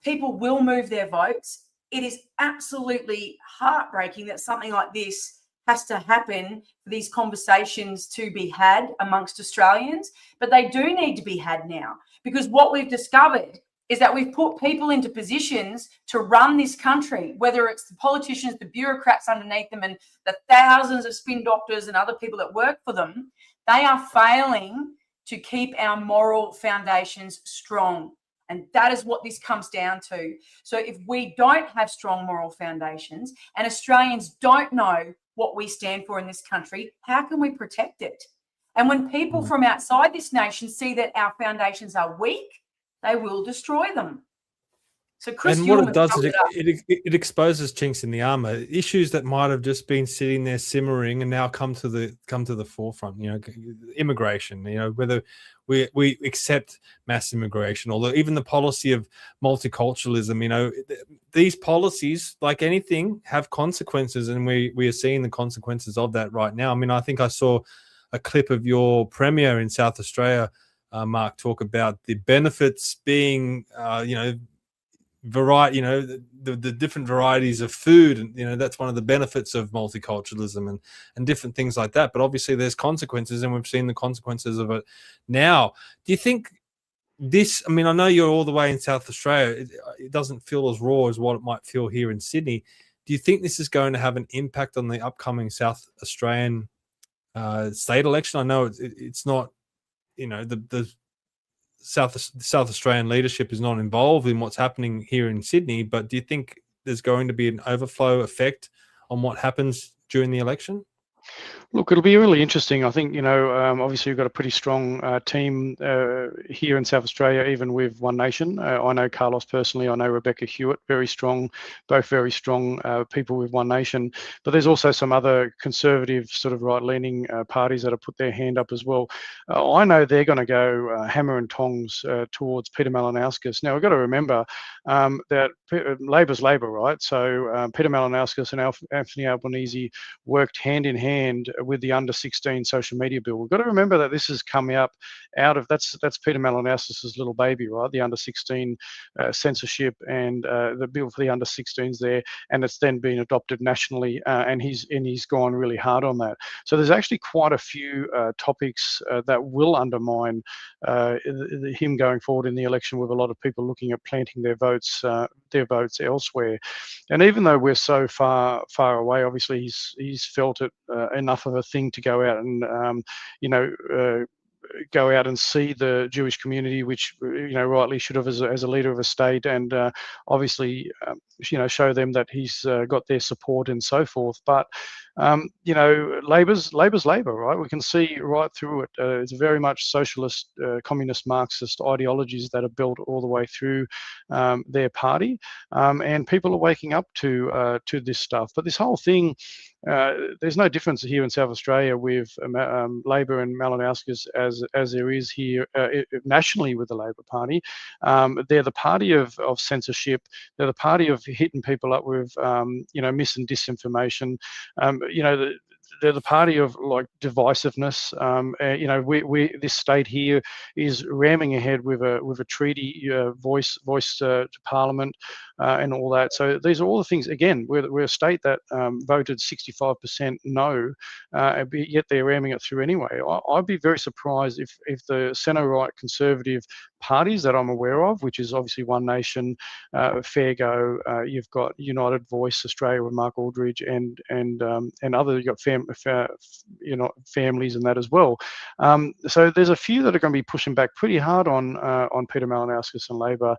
People will move their votes. It is absolutely heartbreaking that something like this has to happen for these conversations to be had amongst Australians, but they do need to be had now, because what we've discovered is that we've put people into positions to run this country, whether it's the politicians, the bureaucrats underneath them, and the thousands of spin doctors and other people that work for them. They are failing to keep our moral foundations strong. And that is what this comes down to. So if we don't have strong moral foundations and Australians don't know what we stand for in this country, how can we protect it? And when people from outside this nation see that our foundations are weak, they will destroy them. So Chris and what Ullman it does is it exposes chinks in the armor, issues that might have just been sitting there simmering and now come to the forefront. You know, immigration. You know, whether we accept mass immigration, although even the policy of multiculturalism. You know, these policies, like anything, have consequences, and we are seeing the consequences of that right now. I mean, I think I saw a clip of your premier in South Australia, Mark, talk about the benefits being, variety, the different varieties of food, and that's one of the benefits of multiculturalism and different things like that. But obviously there's consequences, and we've seen the consequences of it now. Do you think this, I mean, I know you're all the way in South Australia, it doesn't feel as raw as what it might feel here in Sydney. Do you think this is going to have an impact on the upcoming South Australian state election? I know it's not, the South Australian leadership is not involved in what's happening here in Sydney, but do you think there's going to be an overflow effect on what happens during the election? Look, it'll be really interesting. I think, obviously we've got a pretty strong team here in South Australia, even with One Nation. I know Carlos personally. I know Rebecca Hewitt, very strong, both very strong people with One Nation. But there's also some other conservative sort of right-leaning parties that have put their hand up as well. I know they're going to go hammer and tongs towards Peter Malinauskas. Now, we've got to remember that Labor's Labor, right? So Peter Malinauskas and Anthony Albanese worked hand in hand with the under-16 social media bill. We've got to remember that this has come out of, that's Peter Malinauskas' little baby, right? The under-16 censorship and the bill for the under-16s there, and it's then been adopted nationally, and he's gone really hard on that. So there's actually quite a few topics that will undermine him going forward in the election, with a lot of people looking at planting their votes elsewhere. And even though we're so far away, obviously he's felt it enough of a thing to go out and go out and see the Jewish community, which rightly should have as a leader of a state, and obviously show them that he's got their support and so forth. But Labor's Labor, right? We can see right through it. It's very much socialist, communist, Marxist ideologies that are built all the way through their party, and people are waking up to this stuff. But this whole thing, there's no difference here in South Australia with Labor and Malinauskas as there is here nationally with the Labor Party. They're the party of censorship. They're the party of hitting people up with mis and disinformation. They're the party of like divisiveness. This state here is ramming ahead with a treaty voice to Parliament and all that. So these are all the things. Again, we're a state that voted 65% no, yet they're ramming it through anyway. I'd be very surprised if the centre-right Conservative parties that I'm aware of, which is obviously One Nation, Fair Go. You've got United Voice Australia with Mark Aldridge and other. You've got families and that as well. So there's a few that are going to be pushing back pretty hard on Peter Malinauskas and Labor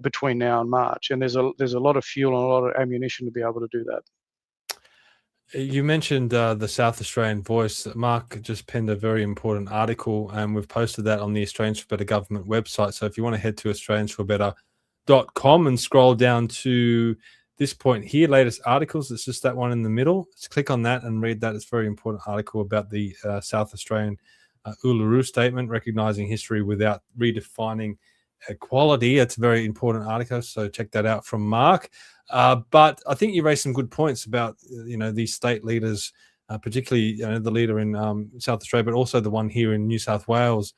between now and March, and there's a lot of fuel and a lot of ammunition to be able to do that. You mentioned the South Australian Voice. Mark just penned a very important article, and we've posted that on the Australians for Better Government website. So if you want to head to australiansforbetter.com and scroll down to this point here, latest articles, it's just that one in the middle. Just click on that and read that. It's a very important article about the South Australian Uluru Statement, recognising history without redefining equality. It's a very important article, so check that out from Mark. But I think you raised some good points about these state leaders, particularly the leader in South Australia, but also the one here in New South Wales,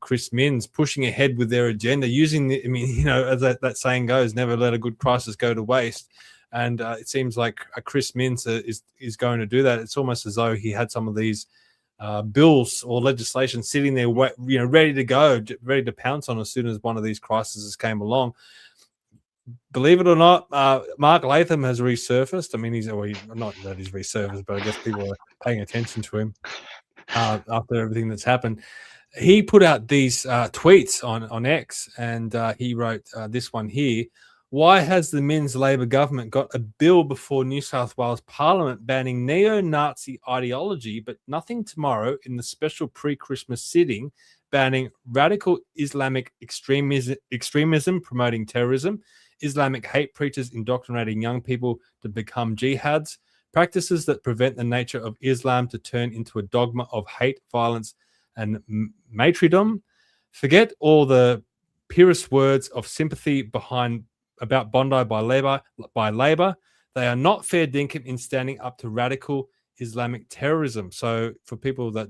Chris Minns, pushing ahead with their agenda, using as that saying goes, never let a good crisis go to waste. And it seems like Chris Minns is going to do that. It's almost as though he had some of these bills or legislation sitting there, ready to go, ready to pounce on as soon as one of these crises came along. Believe it or not, Mark Latham has resurfaced. I mean, not that he's resurfaced, but I guess people are paying attention to him after everything that's happened. He put out these tweets on X, and he wrote this one here. Why has the Minns Labor government got a bill before New South Wales Parliament banning neo-Nazi ideology, but nothing tomorrow in the special pre-Christmas sitting banning radical Islamic extremism promoting terrorism, Islamic hate preachers indoctrinating young people to become jihads, practices that prevent the nature of Islam to turn into a dogma of hate, violence, and martyrdom? Forget all the purest words of sympathy about Bondi by Labor. They are not fair dinkum in standing up to radical Islamic terrorism. So for people that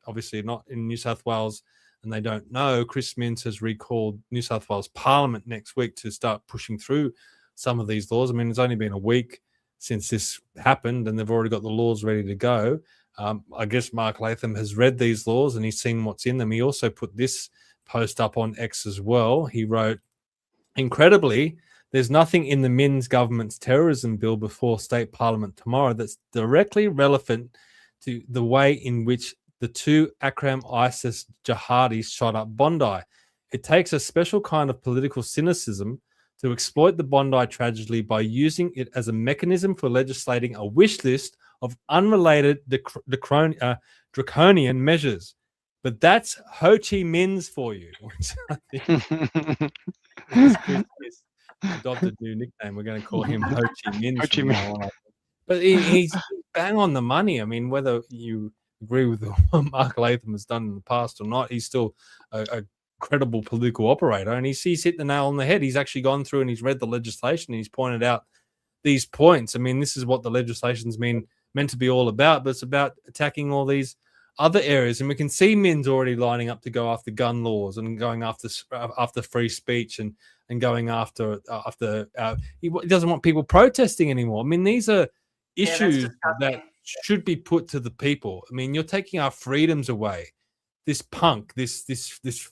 obviously are not in New South Wales and they don't know, Chris Minns has recalled New South Wales Parliament next week to start pushing through some of these laws. I mean, it's only been a week since this happened and they've already got the laws ready to go. I guess Mark Latham has read these laws and he's seen what's in them. He also put this post up on X as well. He wrote, incredibly, there's nothing in the Minns government's terrorism bill before state parliament tomorrow that's directly relevant to the way in which the two Akram ISIS jihadis shot up Bondi. It takes a special kind of political cynicism to exploit the Bondi tragedy by using it as a mechanism for legislating a wish list of unrelated draconian measures. But that's Ho Chi Minh's for you. Adopted new nickname. We're going to call him Ho Chi Minh. But he's bang on the money. I mean, whether you agree with what Mark Latham has done in the past or not, he's still a credible political operator, and he's hit the nail on the head. He's actually gone through and he's read the legislation and he's pointed out these points. I mean, this is what the legislation's meant to be all about, but it's about attacking all these other areas. And we can see Minns already lining up to go after gun laws and going after free speech and going after he doesn't want people protesting anymore. I mean, these are issues that should be put to the people. I mean, you're taking our freedoms away. This punk, this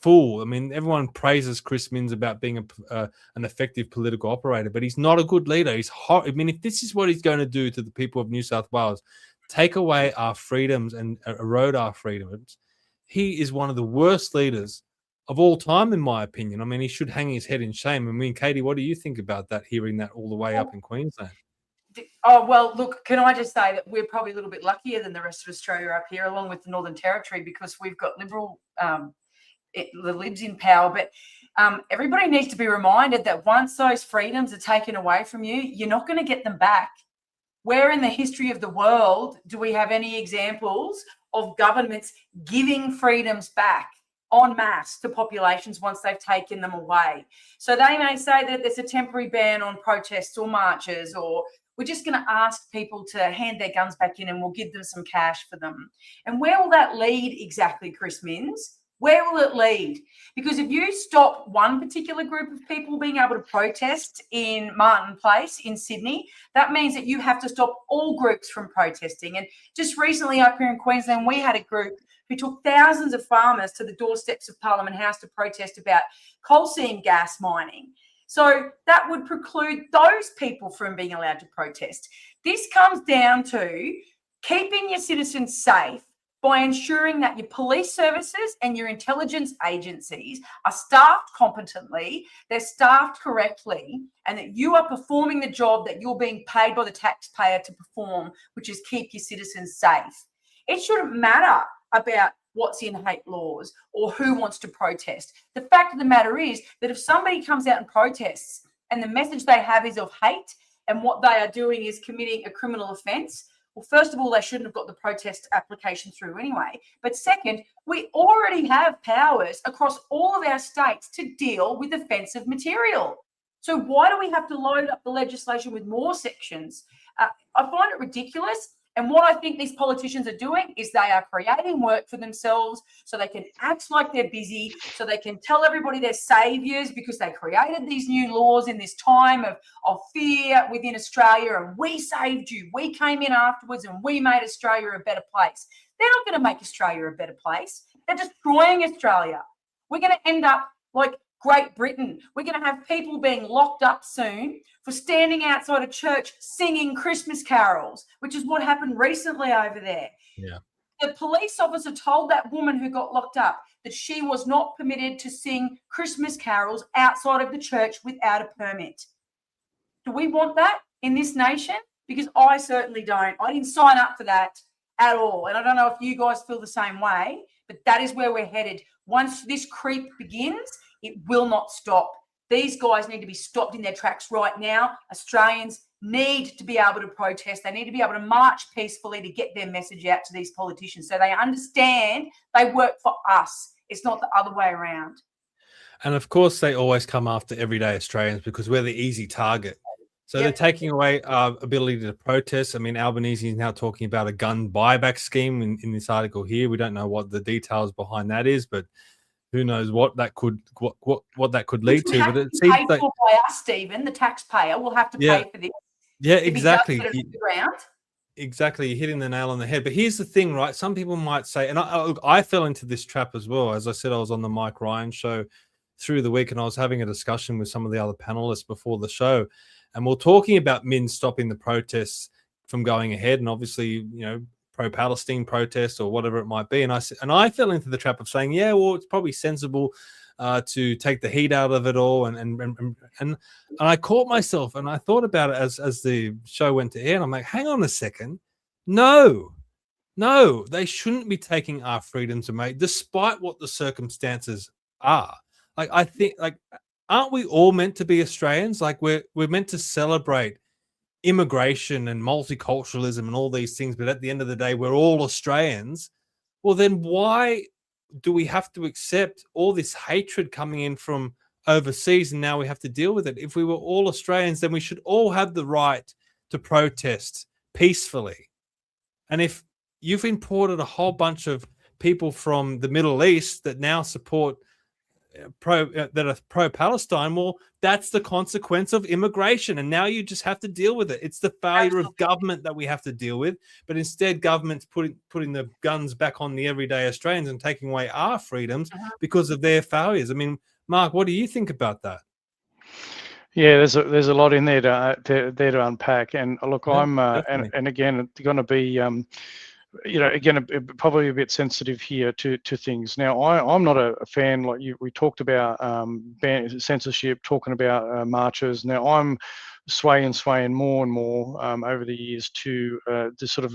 fool. I mean, everyone praises Chris Minns about being an effective political operator, but he's not a good leader. He's I mean, if this is what he's going to do to the people of New South Wales, take away our freedoms and erode our freedoms, he is one of the worst leaders of all time, in my opinion. I mean, he should hang his head in shame. I mean, Katie, what do you think about that, hearing that all the way up in Queensland? Oh, well, look, can I just say that we're probably a little bit luckier than the rest of Australia up here, along with the Northern Territory, because we've got Liberal, the Libs in power. But everybody needs to be reminded that once those freedoms are taken away from you, you're not going to get them back. Where in the history of the world do we have any examples of governments giving freedoms back en masse to populations once they've taken them away? So they may say that there's a temporary ban on protests or marches, or we're just going to ask people to hand their guns back in and we'll give them some cash for them. And where will that lead exactly, Chris Minns? Where will it lead? Because if you stop one particular group of people being able to protest in Martin Place in Sydney, that means that you have to stop all groups from protesting. And just recently up here in Queensland, we had a group who took thousands of farmers to the doorsteps of Parliament House to protest about coal seam gas mining. So that would preclude those people from being allowed to protest. This comes down to keeping your citizens safe by ensuring that your police services and your intelligence agencies are staffed competently, they're staffed correctly, and that you are performing the job that you're being paid by the taxpayer to perform, which is keep your citizens safe. It shouldn't matter about what's in hate laws or who wants to protest. The fact of the matter is that if somebody comes out and protests and the message they have is of hate and what they are doing is committing a criminal offence, well, first of all, they shouldn't have got the protest application through anyway. But second, we already have powers across all of our states to deal with offensive material. So why do we have to load up the legislation with more sections? I find it ridiculous. And what I think these politicians are doing is they are creating work for themselves so they can act like they're busy, so they can tell everybody they're saviours because they created these new laws in this time of fear within Australia, and we saved you. We came in afterwards and we made Australia a better place. They're not going to make Australia a better place. They're destroying Australia. We're going to end up like Great Britain. We're going to have people being locked up soon for standing outside a church singing Christmas carols, which is what happened recently over there. Yeah. The police officer told that woman who got locked up that she was not permitted to sing Christmas carols outside of the church without a permit. Do we want that in this nation? Because I certainly don't. I didn't sign up for that at all. And I don't know if you guys feel the same way, but that is where we're headed. Once this creep begins, it will not stop. These guys need to be stopped in their tracks right now. Australians need to be able to protest. They need to be able to march peacefully to get their message out to these politicians so they understand they work for us. It's not the other way around. And of course, they always come after everyday Australians because we're the easy target. So they're taking away our ability to protest. I mean, Albanese is now talking about a gun buyback scheme in this article here. We don't know what the details behind that is, but who knows what that could what that could lead to? But it seems like by us, Stephen, the taxpayer, will have to pay for this. Yeah, exactly. Exactly, you're hitting the nail on the head. But here's the thing, right? Some people might say, and I fell into this trap as well. As I said, I was on the Mike Ryan show through the week, and I was having a discussion with some of the other panelists before the show, and we're talking about Min stopping the protests from going ahead, and obviously, pro-Palestine protests or whatever it might be. And I fell into the trap of saying, yeah, well, it's probably sensible to take the heat out of it all. And I caught myself and I thought about it as the show went to air. And I'm like, hang on a second. No, they shouldn't be taking our freedoms away, despite what the circumstances are. Like, I think, aren't we all meant to be Australians? Like, we're meant to celebrate immigration and multiculturalism and all these things, but at the end of the day, we're all Australians. Well, then why do we have to accept all this hatred coming in from overseas, and now we have to deal with it? If we were all Australians, then we should all have the right to protest peacefully. And if you've imported a whole bunch of people from the Middle East that now support that are pro-Palestine, well, that's the consequence of immigration, and now you just have to deal with it. It's the failure of government that we have to deal with, but instead government's putting the guns back on the everyday Australians and taking away our freedoms because of their failures. I mean, Mark, what do you think about that? Yeah, there's a lot in there to unpack, and look, I'm and again, it's going to be again, probably a bit sensitive here to things. Now, I'm not a fan, like we talked about censorship, talking about marches. Now, I'm swaying more and more over the years to this sort of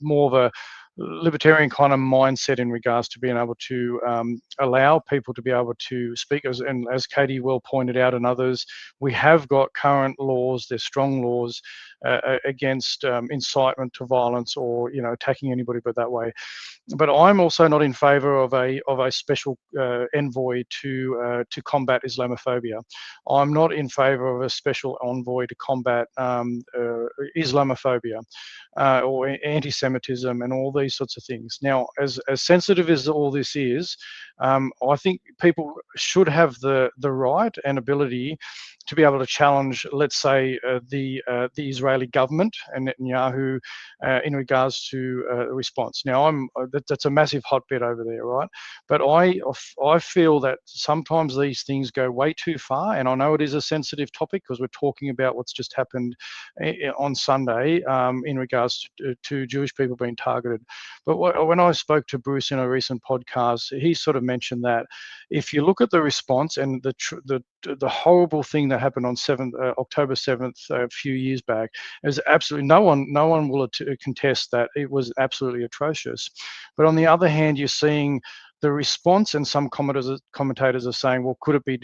more of a libertarian kind of mindset in regards to being able to allow people to be able to speak. As Katy well pointed out, and others, we have got current laws, they're strong laws against incitement to violence or attacking anybody but that way. But I'm also not in favour of a special envoy to combat Islamophobia. I'm not in favour of a special envoy to combat Islamophobia or anti-Semitism and all these sorts of things. Now, as sensitive as all this is, I think people should have the right and ability to be able to challenge, let's say, the Israeli government and Netanyahu in regards to response. Now, that's a massive hotbed over there, right? But I feel that sometimes these things go way too far, and I know it is a sensitive topic because we're talking about what's just happened on Sunday in regards to Jewish people being targeted. But when I spoke to Bruce in a recent podcast, he sort of mentioned that if you look at the response and the horrible thing that happened on October 7th a few years back, is absolutely no one will contest that it was absolutely atrocious. But on the other hand, you're seeing the response, and some commentators are saying, well, could it be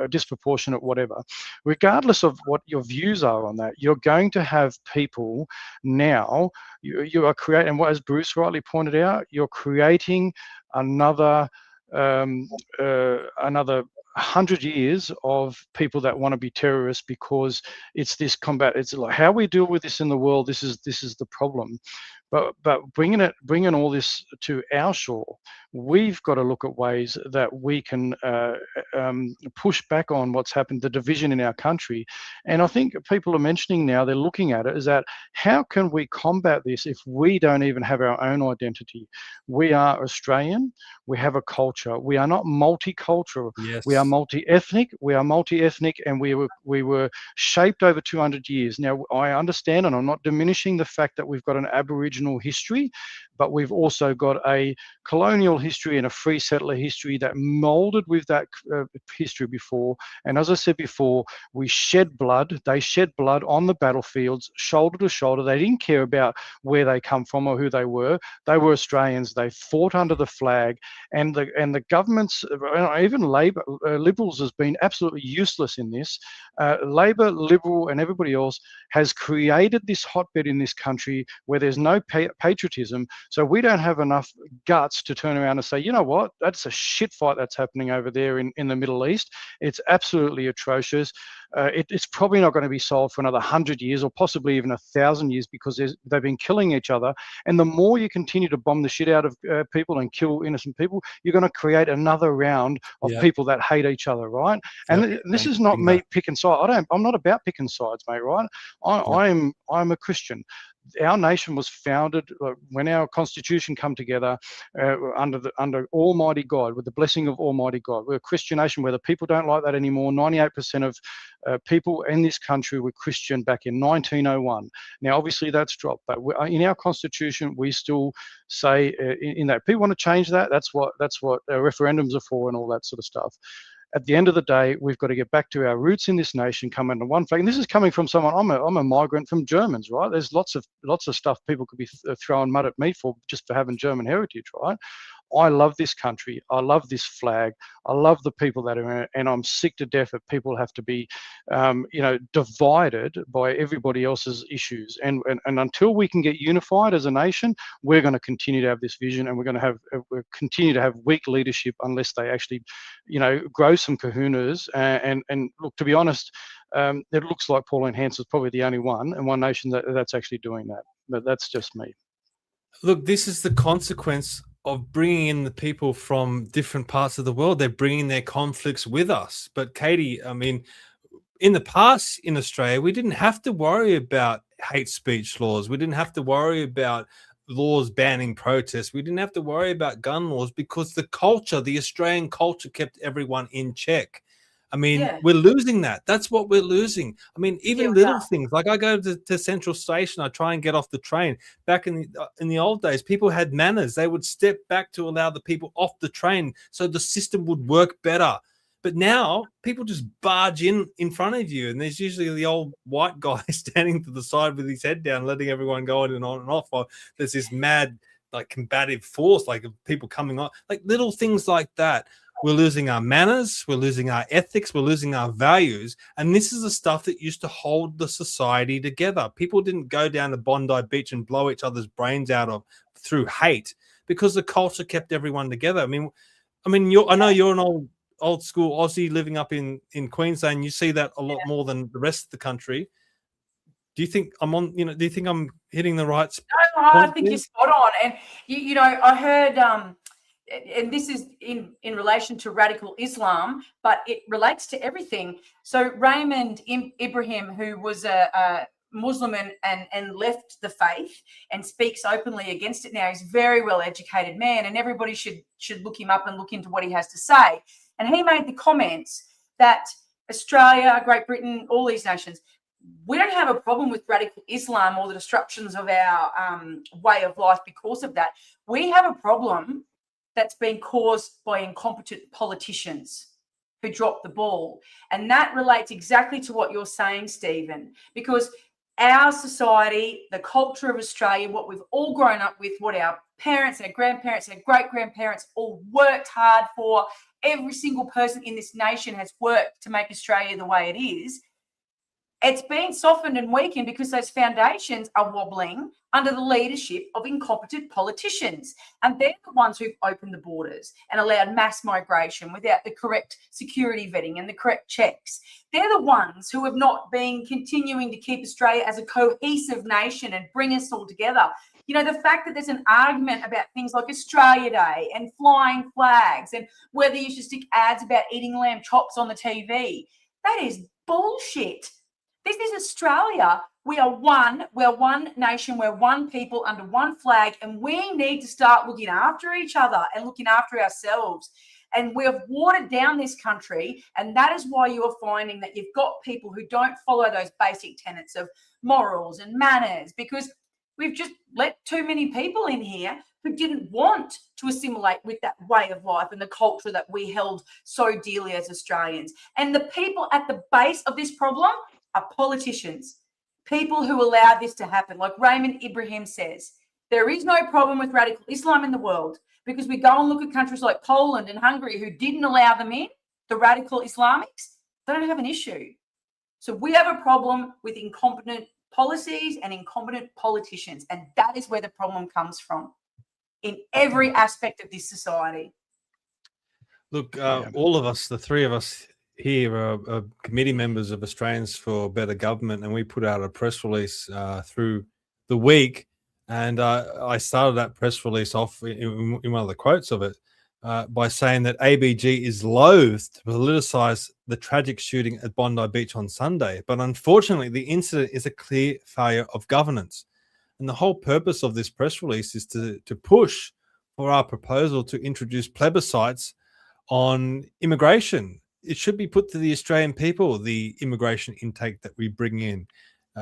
disproportionate, whatever. Regardless of what your views are on that, you're going to have people now, you are creating, and as Bruce rightly pointed out, you're creating another 100 years of people that want to be terrorists because it's this combat. It's like how we deal with this in the world. This is the problem. But bringing all this to our shore, we've got to look at ways that we can push back on what's happened, the division in our country. And I think people are mentioning now, they're looking at it, is that how can we combat this if we don't even have our own identity? We are Australian, we have a culture, we are not multicultural, yes. We are multi-ethnic, and we were shaped over 200 years. Now, I understand, and I'm not diminishing the fact that we've got an Aboriginal history, but we've also got a colonial history and a free settler history that molded with that history before. And as I said before, we shed blood. They shed blood on the battlefields, shoulder to shoulder. They didn't care about where they come from or who they were. They were Australians. They fought under the flag, and the governments, even Labor, Liberals, has been absolutely useless in this. Labor, Liberal, and everybody else has created this hotbed in this country where there's no patriotism. So we don't have enough guts to turn around and say, you know what, that's a shit fight that's happening over there in the Middle East. It's absolutely atrocious. It's probably not going to be solved for another 100 years or possibly even 1,000 years because they've been killing each other. And the more you continue to bomb the shit out of people and kill innocent people, you're going to create another round of people that hate each other, right? And this is not me picking sides. I'm not about picking sides, mate, right? I'm a Christian. Our nation was founded when our constitution come together under Almighty God, with the blessing of Almighty God. We're a Christian nation. Whether people don't like that anymore, 98% of people in this country were Christian back in 1901. Now, obviously, that's dropped, but in our constitution, we still say in that. If people want to change that, that's what referendums are for and all that sort of stuff. At the end of the day, we've got to get back to our roots in this nation, come under one flag. And this is coming from someone, I'm a migrant from Germans, right? There's lots of stuff people could be throwing mud at me for just for having German heritage, right? I love this country. I love this flag. I love the people that are in it, and I'm sick to death that people have to be, divided by everybody else's issues. And until we can get unified as a nation, we're going to continue to have this vision, and we'll continue to have weak leadership unless they actually, grow some kahunas. And look, to be honest, it looks like Pauline Hanson's probably the only one nation that's actually doing that. But that's just me. Look, this is the consequence of bringing in the people from different parts of the world. They're bringing their conflicts with us. But Katy, I mean, in the past in Australia, we didn't have to worry about hate speech laws. We didn't have to worry about laws banning protests. We didn't have to worry about gun laws because the Australian culture kept everyone in check. I mean, we're losing that. That's what we're losing. I mean, even little things like I go to Central Station, I try and get off the train. Back in the old days, people had manners. They would step back to allow the people off the train so the system would work better. But now people just barge in front of you, and there's usually the old white guy standing to the side with his head down, letting everyone go on and off. Or there's this mad, like, combative force, like people coming on, like little things like that. we're losing our manners, we're losing our ethics, we're losing our values. And this is the stuff that used to hold the society together. People didn't go down to Bondi Beach and blow each other's brains out through hate, because the culture kept everyone together. I mean, I know you're an old school Aussie living up in Queensland. You see that a lot more than the rest of the country. Do you think I'm on? Do you think I'm hitting the right? No, I think you're spot on. And you know, I heard, and this is in relation to radical Islam, but it relates to everything. So Raymond Ibrahim, who was a Muslim and left the faith and speaks openly against it now. He's a very well educated man, and everybody should look him up and look into what he has to say. And he made the comments that Australia, Great Britain, all these nations, we don't have a problem with radical Islam or the disruptions of our way of life because of that. We have a problem that's been caused by incompetent politicians who dropped the ball. And that relates exactly to what you're saying, Stephen, because our society, the culture of Australia, what we've all grown up with, what our parents, our grandparents, our great-grandparents all worked hard for, every single person in this nation has worked to make Australia the way it is. It's been softened and weakened because those foundations are wobbling under the leadership of incompetent politicians. And they're the ones who've opened the borders and allowed mass migration without the correct security vetting and the correct checks. They're the ones who have not been continuing to keep Australia as a cohesive nation and bring us all together. You know, the fact that there's an argument about things like Australia Day and flying flags and whether you should stick ads about eating lamb chops on the TV, that is bullshit. This is Australia. We are one nation, we're one people under one flag, and we need to start looking after each other and looking after ourselves. And we have watered down this country, and that is why you are finding that you've got people who don't follow those basic tenets of morals and manners, because we've just let too many people in here who didn't want to assimilate with that way of life and the culture that we held so dearly as Australians. And the people at the base of this problem are politicians, people who allow this to happen. Like Raymond Ibrahim says, there is no problem with radical Islam in the world, because we go and look at countries like Poland and Hungary who didn't allow them in, the radical Islamics, they don't have an issue. So we have a problem with incompetent policies and incompetent politicians, and that is where the problem comes from in every aspect of this society. Look, all of us, the three of us here are committee members of Australians for Better Government, and we put out a press release through the week, and I started that press release off in one of the quotes of it by saying that ABG is loath to politicise the tragic shooting at Bondi Beach on Sunday, but unfortunately the incident is a clear failure of governance. And the whole purpose of this press release is to push for our proposal to introduce plebiscites on immigration. It should be put to the Australian people, the immigration intake that we bring in.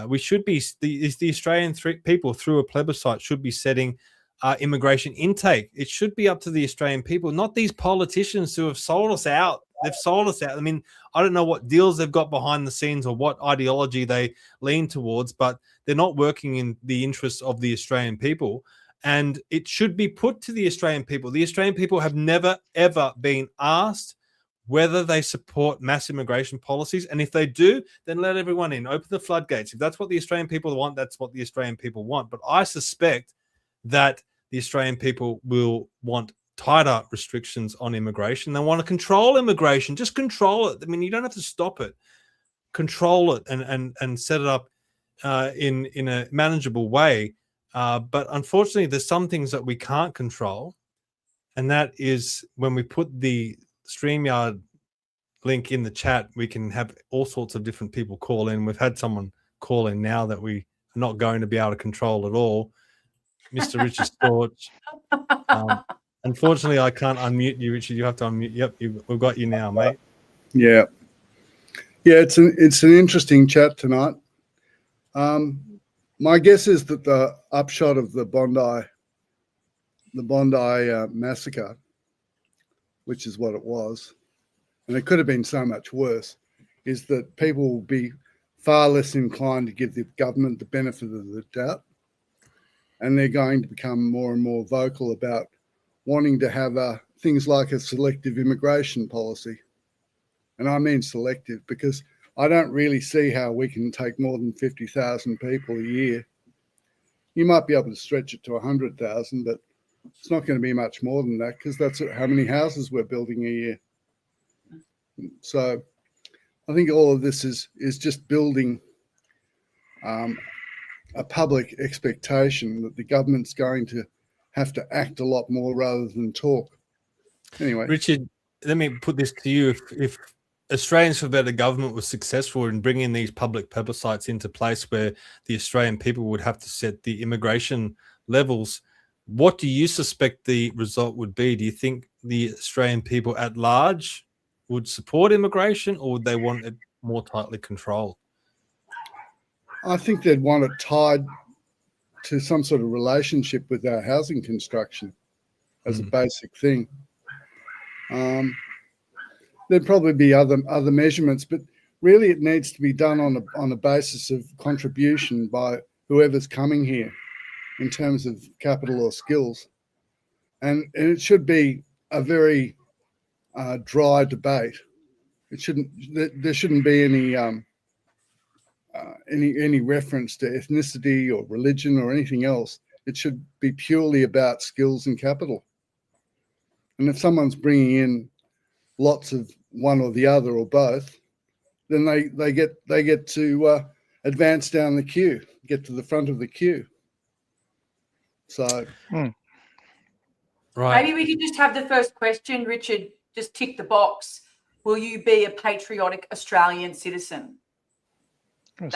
We should be, the Australian people through a plebiscite should be setting immigration intake. It should be up to the Australian people, not these politicians who have sold us out. They've sold us out. I mean, I don't know what deals they've got behind the scenes or what ideology they lean towards, but they're not working in the interests of the Australian people. And it should be put to the Australian people. The Australian people have never, ever been asked whether they support mass immigration policies. And if they do, then let everyone in, open the floodgates. If that's what the Australian people want, that's what the Australian people want. But I suspect that the Australian people will want tighter restrictions on immigration. They want to control immigration, just control it. I mean, you don't have to stop it. Control it and set it up in a manageable way. But unfortunately, there's some things that we can't control. And that is when we put the StreamYard link in the chat, we can have all sorts of different people call in. We've had someone call in now that we are not going to be able to control at all. Mr. Richard Storch. Unfortunately, I can't unmute you, Richard. You have to unmute. Yep, we've got you now, mate. Yeah. It's an interesting chat tonight. My guess is that the upshot of the Bondi massacre, which is what it was, and it could have been so much worse, is that people will be far less inclined to give the government the benefit of the doubt, and they're going to become more and more vocal about wanting to have a things like a selective immigration policy. And I mean selective because I don't really see how we can take more than 50,000 people a year. You might be able to stretch it to 100,000, but it's not going to be much more than that because that's how many houses we're building a year. So I think all of this is just building a public expectation that the government's going to have to act a lot more rather than talk. Anyway, Richard, let me put this to you. If Australians for Better Government was successful in bringing these public plebiscites into place where the Australian people would have to set the immigration levels, what do you suspect the result would be? Do you think the Australian people at large would support immigration, or would they want it more tightly controlled? I think they'd want it tied to some sort of relationship with our housing construction as a basic thing. There'd probably be other measurements, but really it needs to be done on a basis of contribution by whoever's coming here in terms of capital or skills. And it should be a very dry debate. There shouldn't be any reference to ethnicity or religion or anything else. It should be purely about skills and capital. And if someone's bringing in lots of one or the other or both, then they get to advance down the queue, get to the front of the queue. So, right. Maybe we could just have the first question, Richard. Just tick the box. Will you be a patriotic Australian citizen? It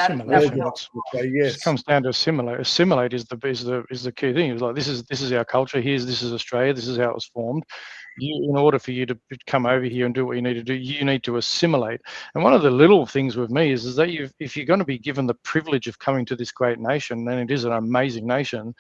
comes down to assimilate. Assimilate is the key thing. It's like this is our culture. This is Australia. This is how it was formed. In order for you to come over here and do what you need to do, you need to assimilate. And one of the little things with me is that if you're going to be given the privilege of coming to this great nation, and it is an amazing nation,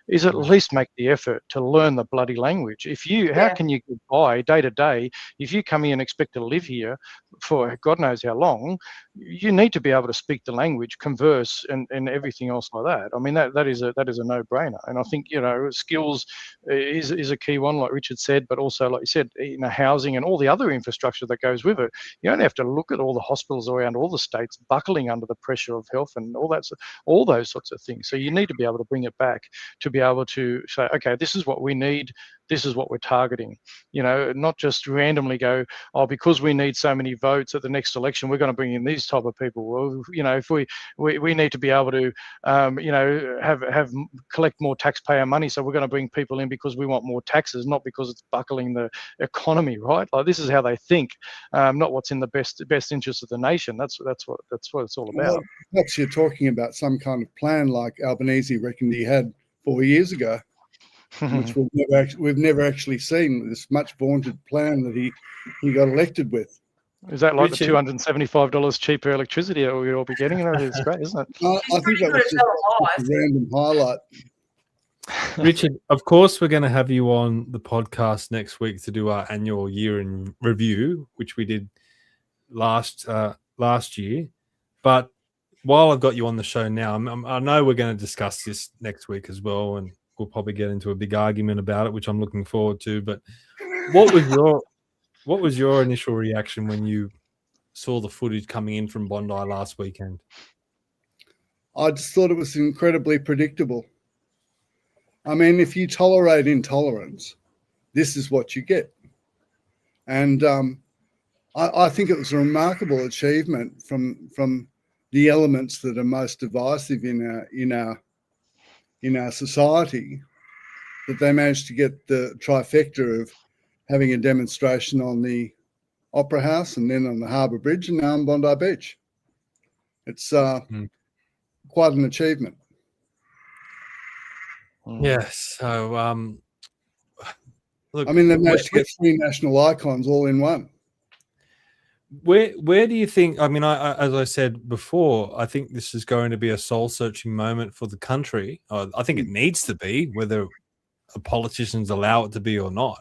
is at least make the effort to learn the bloody language. How can you get by day to day if you come here and expect to live here for God knows how long? You need to be able to speak the language, converse, and everything else like that. I mean, that is a no-brainer. And I think skills is a key one, like Richard said, but also like you said, housing and all the other infrastructure that goes with it. You only have to look at all the hospitals around all the states buckling under the pressure of health and all those sorts of things. So you need to be able to bring it back to be able to say, okay, this is what we need. This is what we're targeting, not just randomly go, because we need so many votes at the next election, we're going to bring in these type of people. Well, if we need to be able to, have collect more taxpayer money. So we're going to bring people in because we want more taxes, not because it's buckling the economy, right? Like this is how they think, not what's in the best interest of the nation. That's what it's all about. Well, perhaps you're talking about some kind of plan like Albanese reckoned he had 4 years ago. Which we've never actually seen, this much vaunted plan that he got elected with. Is that like Richard, the $275 cheaper electricity that we'll all be getting? It's great, isn't it? I think that was just a random highlight. Richard, of course, we're going to have you on the podcast next week to do our annual year in review, which we did last year. But while I've got you on the show now, I know we're going to discuss this next week as well, and we'll probably get into a big argument about it, which I'm looking forward to. But what was your initial reaction when you saw the footage coming in from Bondi last weekend? I just thought it was incredibly predictable. I mean, if you tolerate intolerance, this is what you get. And I think it was a remarkable achievement from the elements that are most divisive in our society, that they managed to get the trifecta of having a demonstration on the Opera House and then on the Harbour Bridge and now on Bondi Beach. It's quite an achievement. Yes. So, look, I mean, they've managed to get 3 national icons all in one. Where do you think? I mean, as I said before, I think this is going to be a soul-searching moment for the country. I think it needs to be, whether politicians allow it to be or not.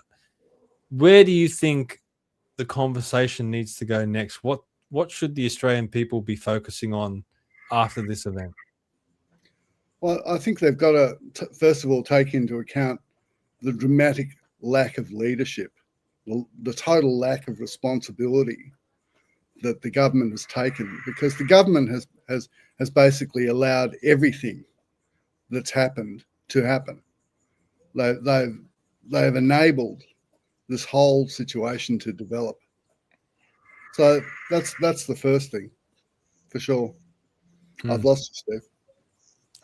Where do you think the conversation needs to go next? What should the Australian people be focusing on after this event? Well, I think they've got to, first of all, take into account the dramatic lack of leadership the total lack of responsibility that the government has taken, because the government has basically allowed everything that's happened to happen. They've enabled this whole situation to develop. So that's the first thing, for sure. I've lost you, Steve.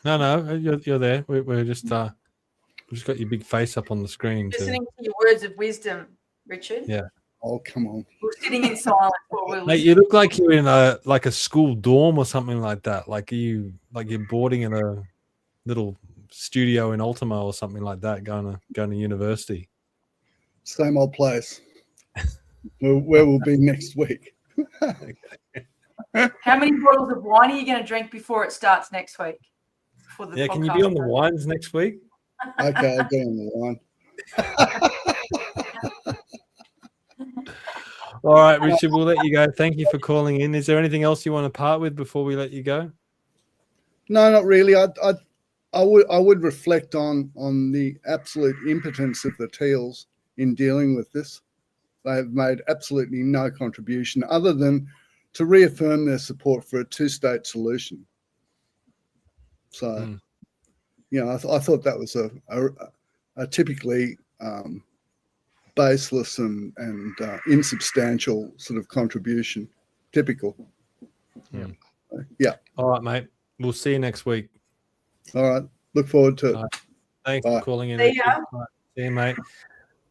No, you're there. We're just we just got your big face up on the screen. Listening to your words of wisdom, Richard. Yeah. Oh, come on. We're sitting in silence while we're Mate, listening. you look like you're in a school dorm or something like that. Like you're boarding in a little studio in Ultimo or something like that, going to university. Same old place. Where we'll be next week. How many bottles of wine are you going to drink before it starts next week? Yeah, can you be on the wines next week? Okay, I'll be on the wine. All right, Richard, we'll let you go. Thank you for calling in. Is there anything else you want to part with before we let you go? No, not really. I would reflect on the absolute impotence of the Teals in dealing with this. They have made absolutely no contribution other than to reaffirm their support for a two-state solution. So, I thought that was a typically baseless and insubstantial sort of contribution. Typical. Yeah. All right, mate. We'll see you next week. All right. Look forward to it. Right. Thanks for calling in. See ya. Right. See you, mate.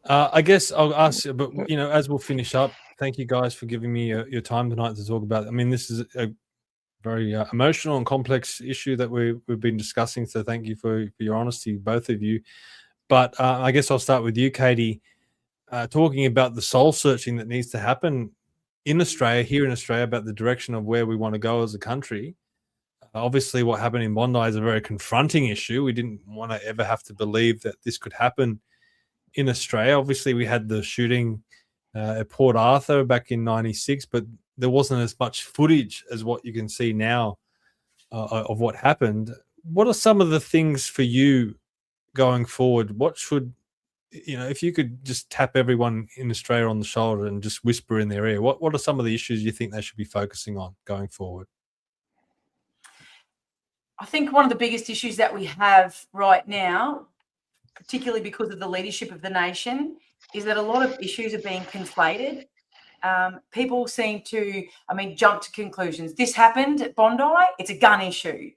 I guess I'll ask you, but as we'll finish up, thank you guys for giving me your time tonight to talk about it. I mean, this is a very emotional and complex issue that we've been discussing. So thank you for your honesty, both of you. But I guess I'll start with you, Katy, talking about the soul searching that needs to happen in Australia, here in Australia, about the direction of where we want to go as a country. Obviously, what happened in Bondi is a very confronting issue. We didn't want to ever have to believe that this could happen in Australia. Obviously, we had the shooting at Port Arthur back in '96, but there wasn't as much footage as what you can see now of what happened. What are some of the things for you going forward? What should, if you could just tap everyone in Australia on the shoulder and just whisper in their ear, what are some of the issues you think they should be focusing on going forward? I think one of the biggest issues that we have right now, particularly because of the leadership of the nation, is that a lot of issues are being conflated. People seem to, jump to conclusions. This happened at Bondi, it's a gun issue.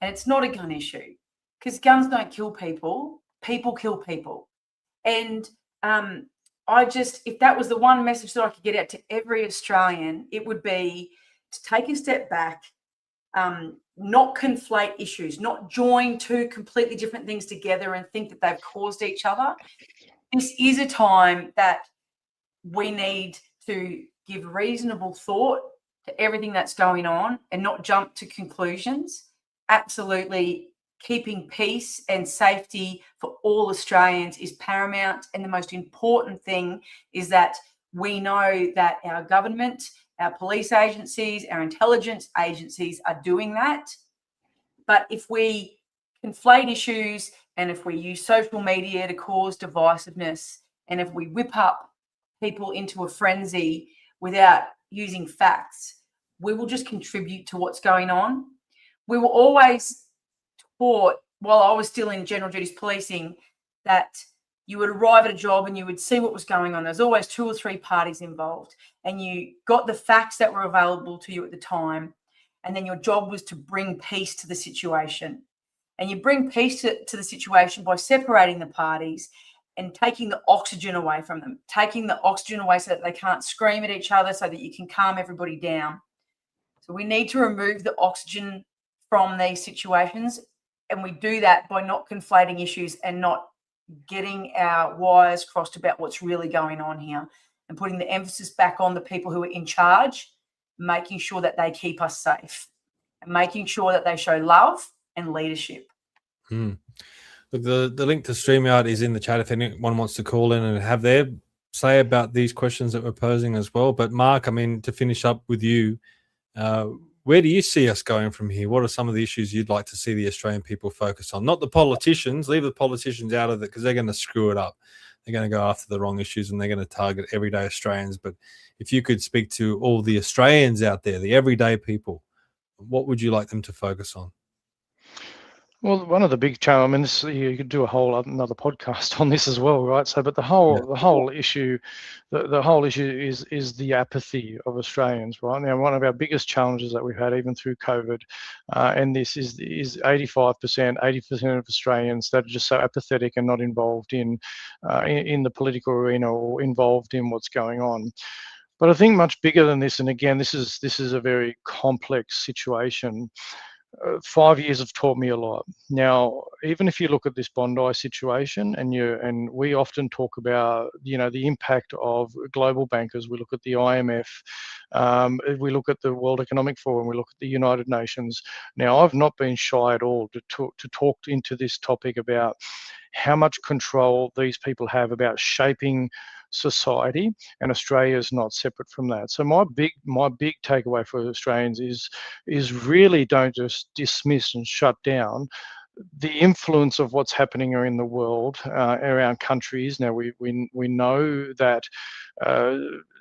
And it's not a gun issue, because guns don't kill people. People kill people. And if that was the one message that I could get out to every Australian, it would be to take a step back, not conflate issues, not join two completely different things together and think that they've caused each other. This is a time that we need to give reasonable thought to everything that's going on and not jump to conclusions. Absolutely, keeping peace and safety for all Australians is paramount. And the most important thing is that we know that our government, our police agencies, our intelligence agencies are doing that. But if we conflate issues and if we use social media to cause divisiveness, and if we whip up people into a frenzy without using facts, we will just contribute to what's going on. We were always taught, while I was still in general duties policing, that you would arrive at a job and you would see what was going on. There's always 2 or 3 parties involved, and you got the facts that were available to you at the time, and then your job was to bring peace to the situation. And you bring peace to the situation by separating the parties and taking the oxygen away from them, taking the oxygen away so that they can't scream at each other, so that you can calm everybody down. So we need to remove the oxygen from these situations, and we do that by not conflating issues and not getting our wires crossed about what's really going on here, and putting the emphasis back on the people who are in charge, making sure that they keep us safe and making sure that they show love and leadership. Look, the link to StreamYard is in the chat if anyone wants to call in and have their say about these questions that we're posing as well. But Mark, to finish up with you, where do you see us going from here? What are some of the issues you'd like to see the Australian people focus on? Not the politicians, leave the politicians out of it because they're going to screw it up. they're going to go after the wrong issues and they're going to target everyday Australians. But if you could speak to all the Australians out there, the everyday people, what would you like them to focus on? Well, one of the big challenges, I mean, this, you could do a whole another podcast on this as well, right? So, but the whole issue, the whole issue is the apathy of Australians, right? Now, one of our biggest challenges that we've had, even through COVID, and this is 85%, 80% of Australians that are just so apathetic and not involved in the political arena or involved in what's going on. But I think much bigger than this, and again, this is a very complex situation. 5 years have taught me a lot. Now, even if you look at this Bondi situation, and we often talk about, the impact of global bankers. We look at the IMF, we look at the World Economic Forum, we look at the United Nations. Now, I've not been shy at all to talk into this topic about how much control these people have about shaping society, and Australia is not separate from that. So my big takeaway for Australians is really don't just dismiss and shut down the influence of what's happening in the world around countries. Now we know that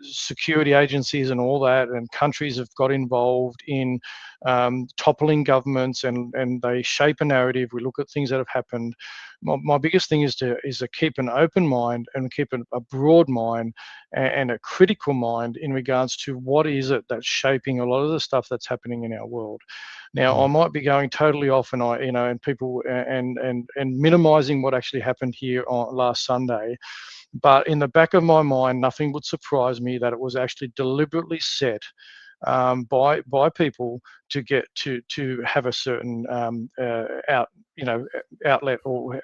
security agencies and all that, and countries have got involved in toppling governments, and they shape a narrative. We look at things that have happened. My biggest thing is to keep an open mind and keep a broad mind and a critical mind in regards to what is it that's shaping a lot of the stuff that's happening in our world. Now, I might be going totally off, and people and minimizing what actually happened here on last Sunday. But in the back of my mind, nothing would surprise me that it was actually deliberately set by people to get to have a certain outlet or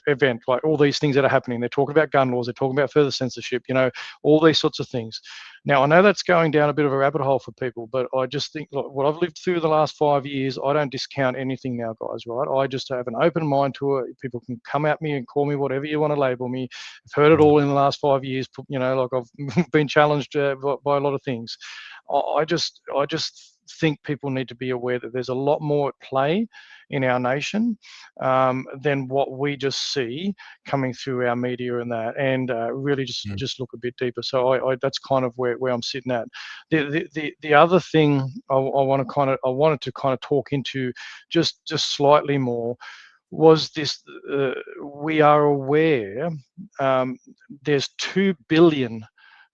event, like all these things that are happening. They're talking about gun laws, they're talking about further censorship, all these sorts of things. Now, I know that's going down a bit of a rabbit hole for people, but I just think, look, what I've lived through the last 5 years, I don't discount anything now, guys, right? I just have an open mind to it. People can come at me and call me whatever you want to label me. I've heard it all in the last 5 years, like I've been challenged by a lot of things. I just think people need to be aware that there's a lot more at play in our nation than what we just see coming through our media and that, and really just look a bit deeper. So that's kind of where I'm sitting at. The other thing I wanted to kind of talk into just slightly more was this. We are aware there's 2 billion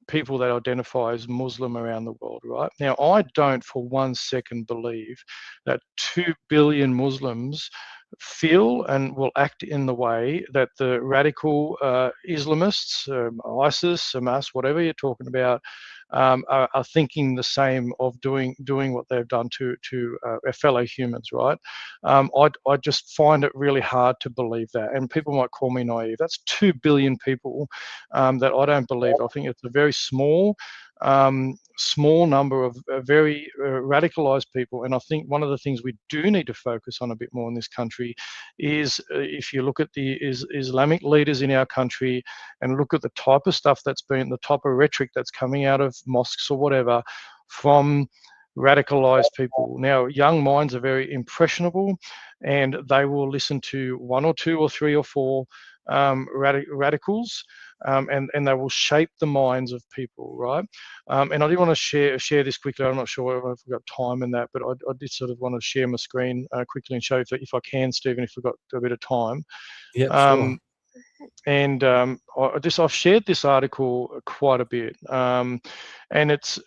people that identify as Muslim around the world, right? Now, I don't for 1 second believe that 2 billion Muslims feel and will act in the way that the radical Islamists, ISIS, Hamas, whatever you're talking about, are thinking the same of doing what they've done to fellow humans, right? I just find it really hard to believe that, and people might call me naive. That's 2 billion people that I don't believe. I think it's a very small number of very radicalized people, and I think one of the things we do need to focus on a bit more in this country is if you look at the Islamic leaders in our country and look at the type of stuff that's been, the type of rhetoric that's coming out of mosques or whatever from radicalized people. Now, young minds are very impressionable, and they will listen to 1 or 2 or 3 or 4 radicals, and they will shape the minds of people, right? And I did want to share this quickly. I'm not sure if we've got time in that, but I did sort of want to share my screen quickly and show you if I can, Stephen, if we've got a bit of time. Yeah, sure. And I've shared this article quite a bit, and it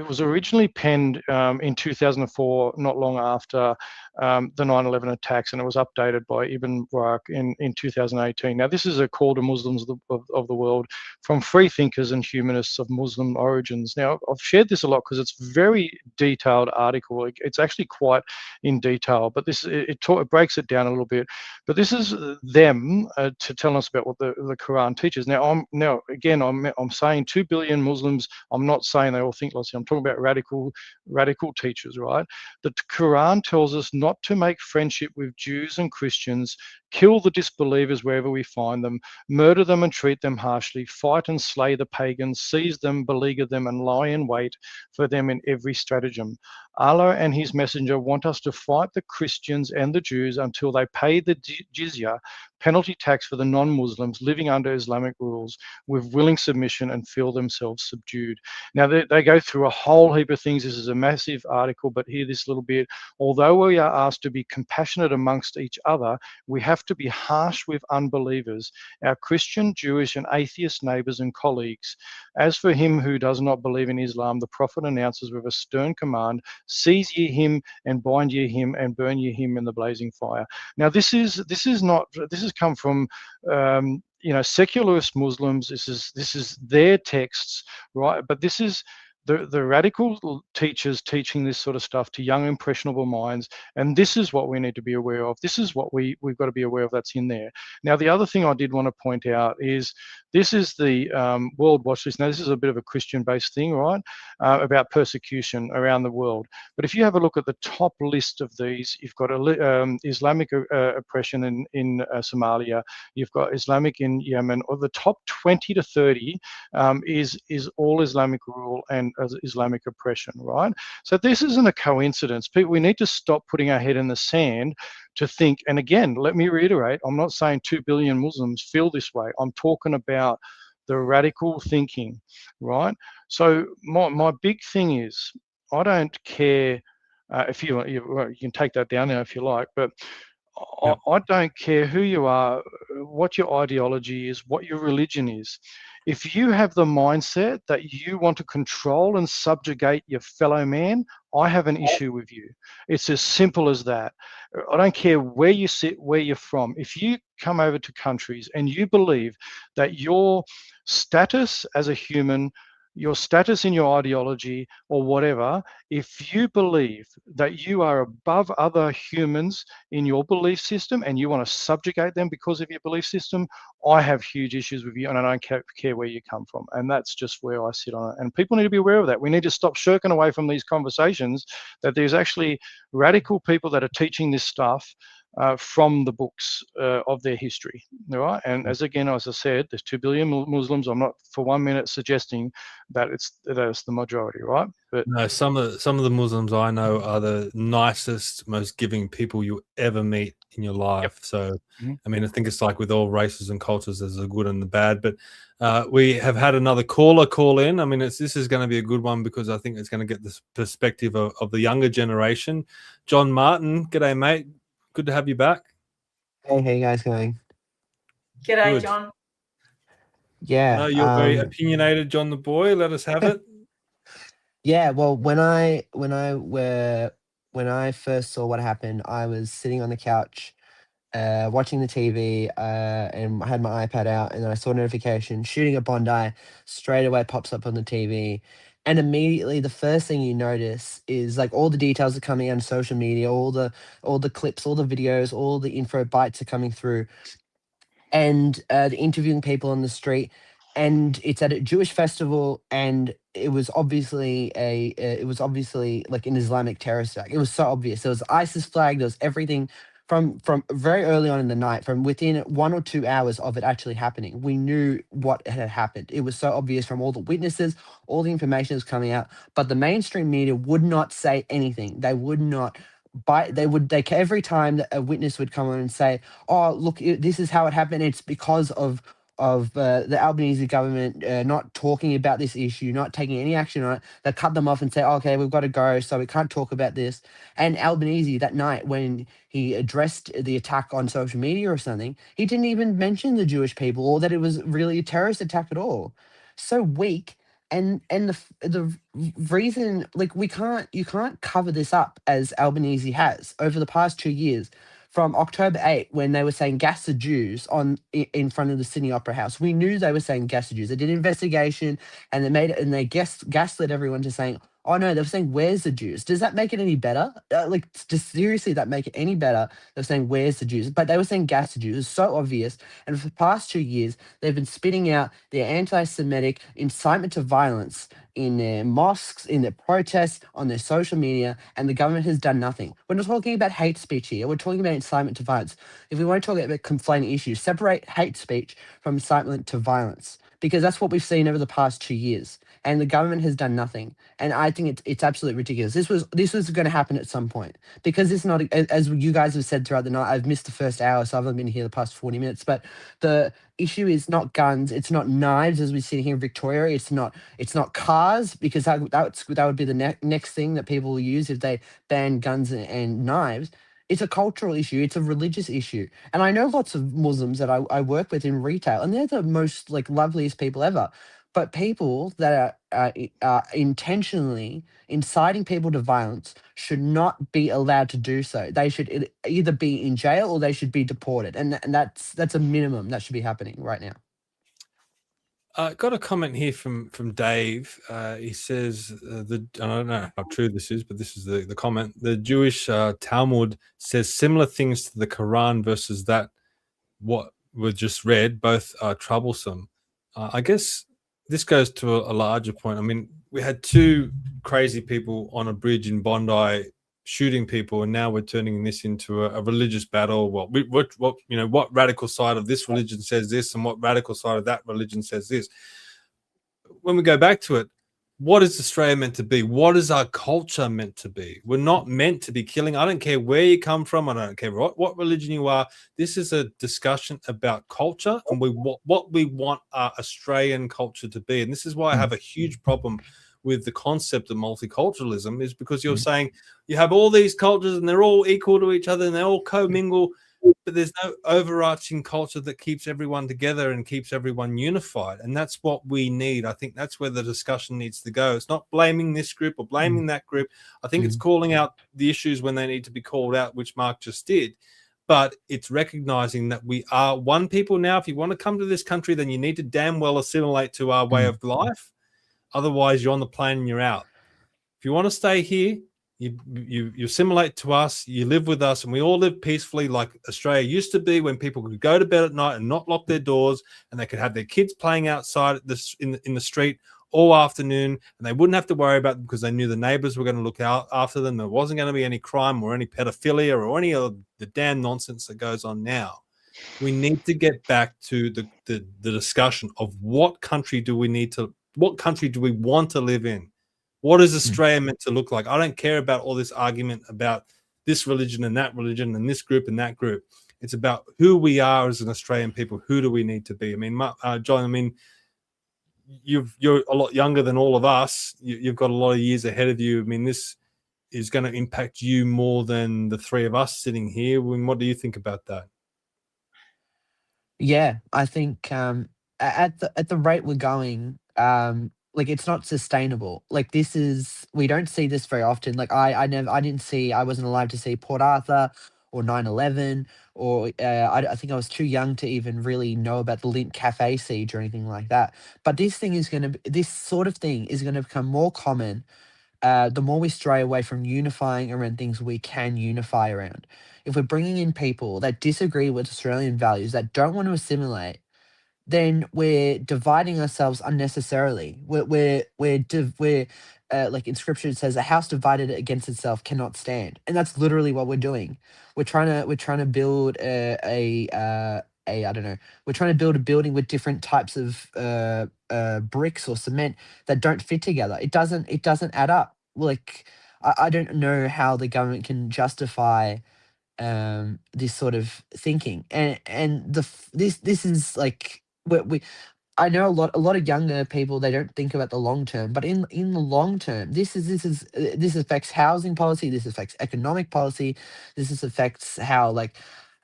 was originally penned in 2004, not long after the 9/11 attacks, and it was updated by Ibn Barak in 2018. Now, this is a call to Muslims of the world from free thinkers and humanists of Muslim origins. Now, I've shared this a lot because it's a very detailed article. It's actually quite in detail, but it breaks it down a little bit. But this is them to tell us about what the Quran teaches. Now, I'm saying 2 billion Muslims. I'm not saying they all think like this. I'm talking about radical teachers, right? The Quran tells us not to make friendship with Jews and Christians, kill the disbelievers wherever we find them, murder them and treat them harshly, fight and slay the pagans, seize them, beleaguer them, and lie in wait for them in every stratagem. Allah and his messenger want us to fight the Christians and the Jews until they pay the jizya, penalty tax for the non-Muslims living under Islamic rules with willing submission and feel themselves subdued. Now, they go through a whole heap of things. This is a massive article, but hear this little bit. Although we are asked to be compassionate amongst each other, we have to be harsh with unbelievers, our Christian, Jewish, and atheist neighbors and colleagues. As for him who does not believe in Islam, the Prophet announces with a stern command, seize ye him and bind ye him and burn ye him in the blazing fire. Now, this has come from secularist Muslims. This is their texts, right? But this is the radical teachers teaching this sort of stuff to young, impressionable minds, and this is what we need to be aware of. This is what we've got to be aware of that's in there. Now, the other thing I did want to point out is this is the World Watch List. Now, this is a bit of a Christian-based thing, right, about persecution around the world. But if you have a look at the top list of these, you've got Islamic oppression in Somalia, you've got Islamic in Yemen, or the top 20 to 30 is all Islamic rule and Islamic oppression, right? So this isn't a coincidence. People, we need to stop putting our head in the sand to think, and again, let me reiterate, I'm not saying 2 billion Muslims feel this way. I'm talking about the radical thinking, right? So my big thing is, I don't care if you can take that down now if you like, but I don't care who you are, what your ideology is, what your religion is. If you have the mindset that you want to control and subjugate your fellow man, I have an issue with you. It's as simple as that. I don't care where you sit, where you're from. If you come over to countries and you believe that your status as a human, your status in your ideology or whatever, if you believe that you are above other humans in your belief system and you want to subjugate them because of your belief system, I have huge issues with you, and I don't care where you come from. And that's just where I sit on it. And people need to be aware of that. We need to stop shirking away from these conversations, that there's actually radical people that are teaching this stuff from the books of their history, all right? And as I said, there's 2 billion Muslims. I'm not for 1 minute suggesting that that's the majority, right? But no, some of the Muslims I know are the nicest, most giving people you ever meet in your life. So, I mean, I think it's like with all races and cultures, there's the good and the bad. But we have had another caller call in. I mean, this is going to be a good one because I think it's going to get this perspective of the younger generation. John Martin, g'day, mate. Good to have you back. Hey, how you guys going? G'day, Good. John. Yeah. No, you're very opinionated, John the boy. Let us have it. Yeah. Well, when I first saw what happened, I was sitting on the couch, watching the TV, and I had my iPad out, and I saw a notification shooting at Bondi. Straight away pops up on the TV. And immediately, the first thing you notice is like all the details are coming on social media, all the clips, all the videos, all the info bites are coming through, and the interviewing people on the street. And it's at a Jewish festival, and it was obviously like an Islamic terrorist attack. It was so obvious. There was ISIS flag. There was everything from very early on in the night, from within 1 or 2 hours of it actually happening. We knew what had happened. It was so obvious from all the witnesses, all the information that was coming out. But the mainstream media would not say anything. They would not. Every time that a witness would come on and say, "Oh, look, this is how it happened. It's because of the Albanese government not talking about this issue, not taking any action on it." They cut them off and say, "Okay, we've got to go, so we can't talk about this." And Albanese that night, when he addressed the attack on social media or something, he didn't even mention the Jewish people or that it was really a terrorist attack at all. So weak. And the reason, like, you can't cover this up as Albanese has over the past 2 years. From October 8, when they were saying gas the Jews in front of the Sydney Opera House, we knew they were saying gas the Jews. They did an investigation, and they gaslit everyone to saying, "Oh no," they were saying, "Where's the Jews?" Does that make it any better? Like, does seriously that make it any better? They're saying, "Where's the Jews?" But they were saying gas the Jews. It's so obvious. And for the past 2 years, they've been spitting out their anti-Semitic incitement to violence in their mosques, in their protests, on their social media, and the government has done nothing. We're not talking about hate speech here. We're talking about incitement to violence. If we want to talk about conflating issues, separate hate speech from incitement to violence, because that's what we've seen over the past 2 years. and the government has done nothing. And I think it's absolutely ridiculous. This was going to happen at some point, because it's not, as you guys have said throughout the night. I've missed the first hour, so I've only been here the past 40 minutes. But the issue is not guns, it's not knives, as we see here in Victoria. It's not cars, because that would be the next thing that people will use if they ban guns and knives. It's a cultural issue. It's a religious issue. And I know lots of Muslims that I work with in retail, and they're the most like loveliest people ever. But people that are intentionally inciting people to violence should not be allowed to do so. They should either be in jail or they should be deported. And that's a minimum that should be happening right now. Got a comment here from Dave. He says, I don't know how true this is, but this is the comment. The Jewish Talmud says similar things to the Quran versus that what were just read. Both are troublesome. I guess this goes to a larger point. I mean, we had two crazy people on a bridge in Bondi shooting people, and now we're turning this into a religious battle. What radical side of this religion says this, and what radical side of that religion says this. When we go back to it, what is Australia meant to be? What is our culture meant to be? We're not meant to be killing. I don't care where you come from. I don't care what religion you are. This is a discussion about culture and what we want our Australian culture to be. And this is why I have a huge problem with the concept of multiculturalism, is because you're saying you have all these cultures and they're all equal to each other and they all commingle, but there's no overarching culture that keeps everyone together and keeps everyone unified. And that's what we need. I think that's where the discussion needs to go. It's not blaming this group or blaming that group. I think it's calling out the issues when they need to be called out, which Mark just did. But it's recognizing that we are one people now. If you want to come to this country, then you need to damn well assimilate to our way of life. Otherwise, you're on the plane and you're out. If you want to stay here, you assimilate to us, you live with us, and we all live peacefully like Australia used to be, when people could go to bed at night and not lock their doors, and they could have their kids playing outside in the street all afternoon, and they wouldn't have to worry about them because they knew the neighbors were going to look out after them. There wasn't going to be any crime or any pedophilia or any of the damn nonsense that goes on now. We need to get back to the discussion of what country do we want to live in? What is Australia meant to look like? I don't care about all this argument about this religion and that religion and this group and that group. It's about who we are as an Australian people. Who do we need to be? I mean, John, I mean, you're a lot younger than all of us. You've got a lot of years ahead of you. I mean, this is going to impact you more than the three of us sitting here. I mean, what do you think about that? Yeah, I think at the rate we're going, like, it's not sustainable. Like, we don't see this very often. Like, I wasn't alive to see Port Arthur or 9/11, or I think I was too young to even really know about the Lint Cafe siege or anything like that. But this sort of thing is gonna become more common the more we stray away from unifying around things we can unify around. If we're bringing in people that disagree with Australian values, that don't want to assimilate, then we're dividing ourselves unnecessarily. Like in scripture it says, a house divided against itself cannot stand, and that's literally what we're doing. We're trying to build we're trying to build a building with different types of bricks or cement that don't fit together. It doesn't add up. Like, I don't know how the government can justify this sort of thinking, and this is like I know a lot of younger people, they don't think about the long term, but in the long term, this affects housing policy, this affects economic policy, this affects how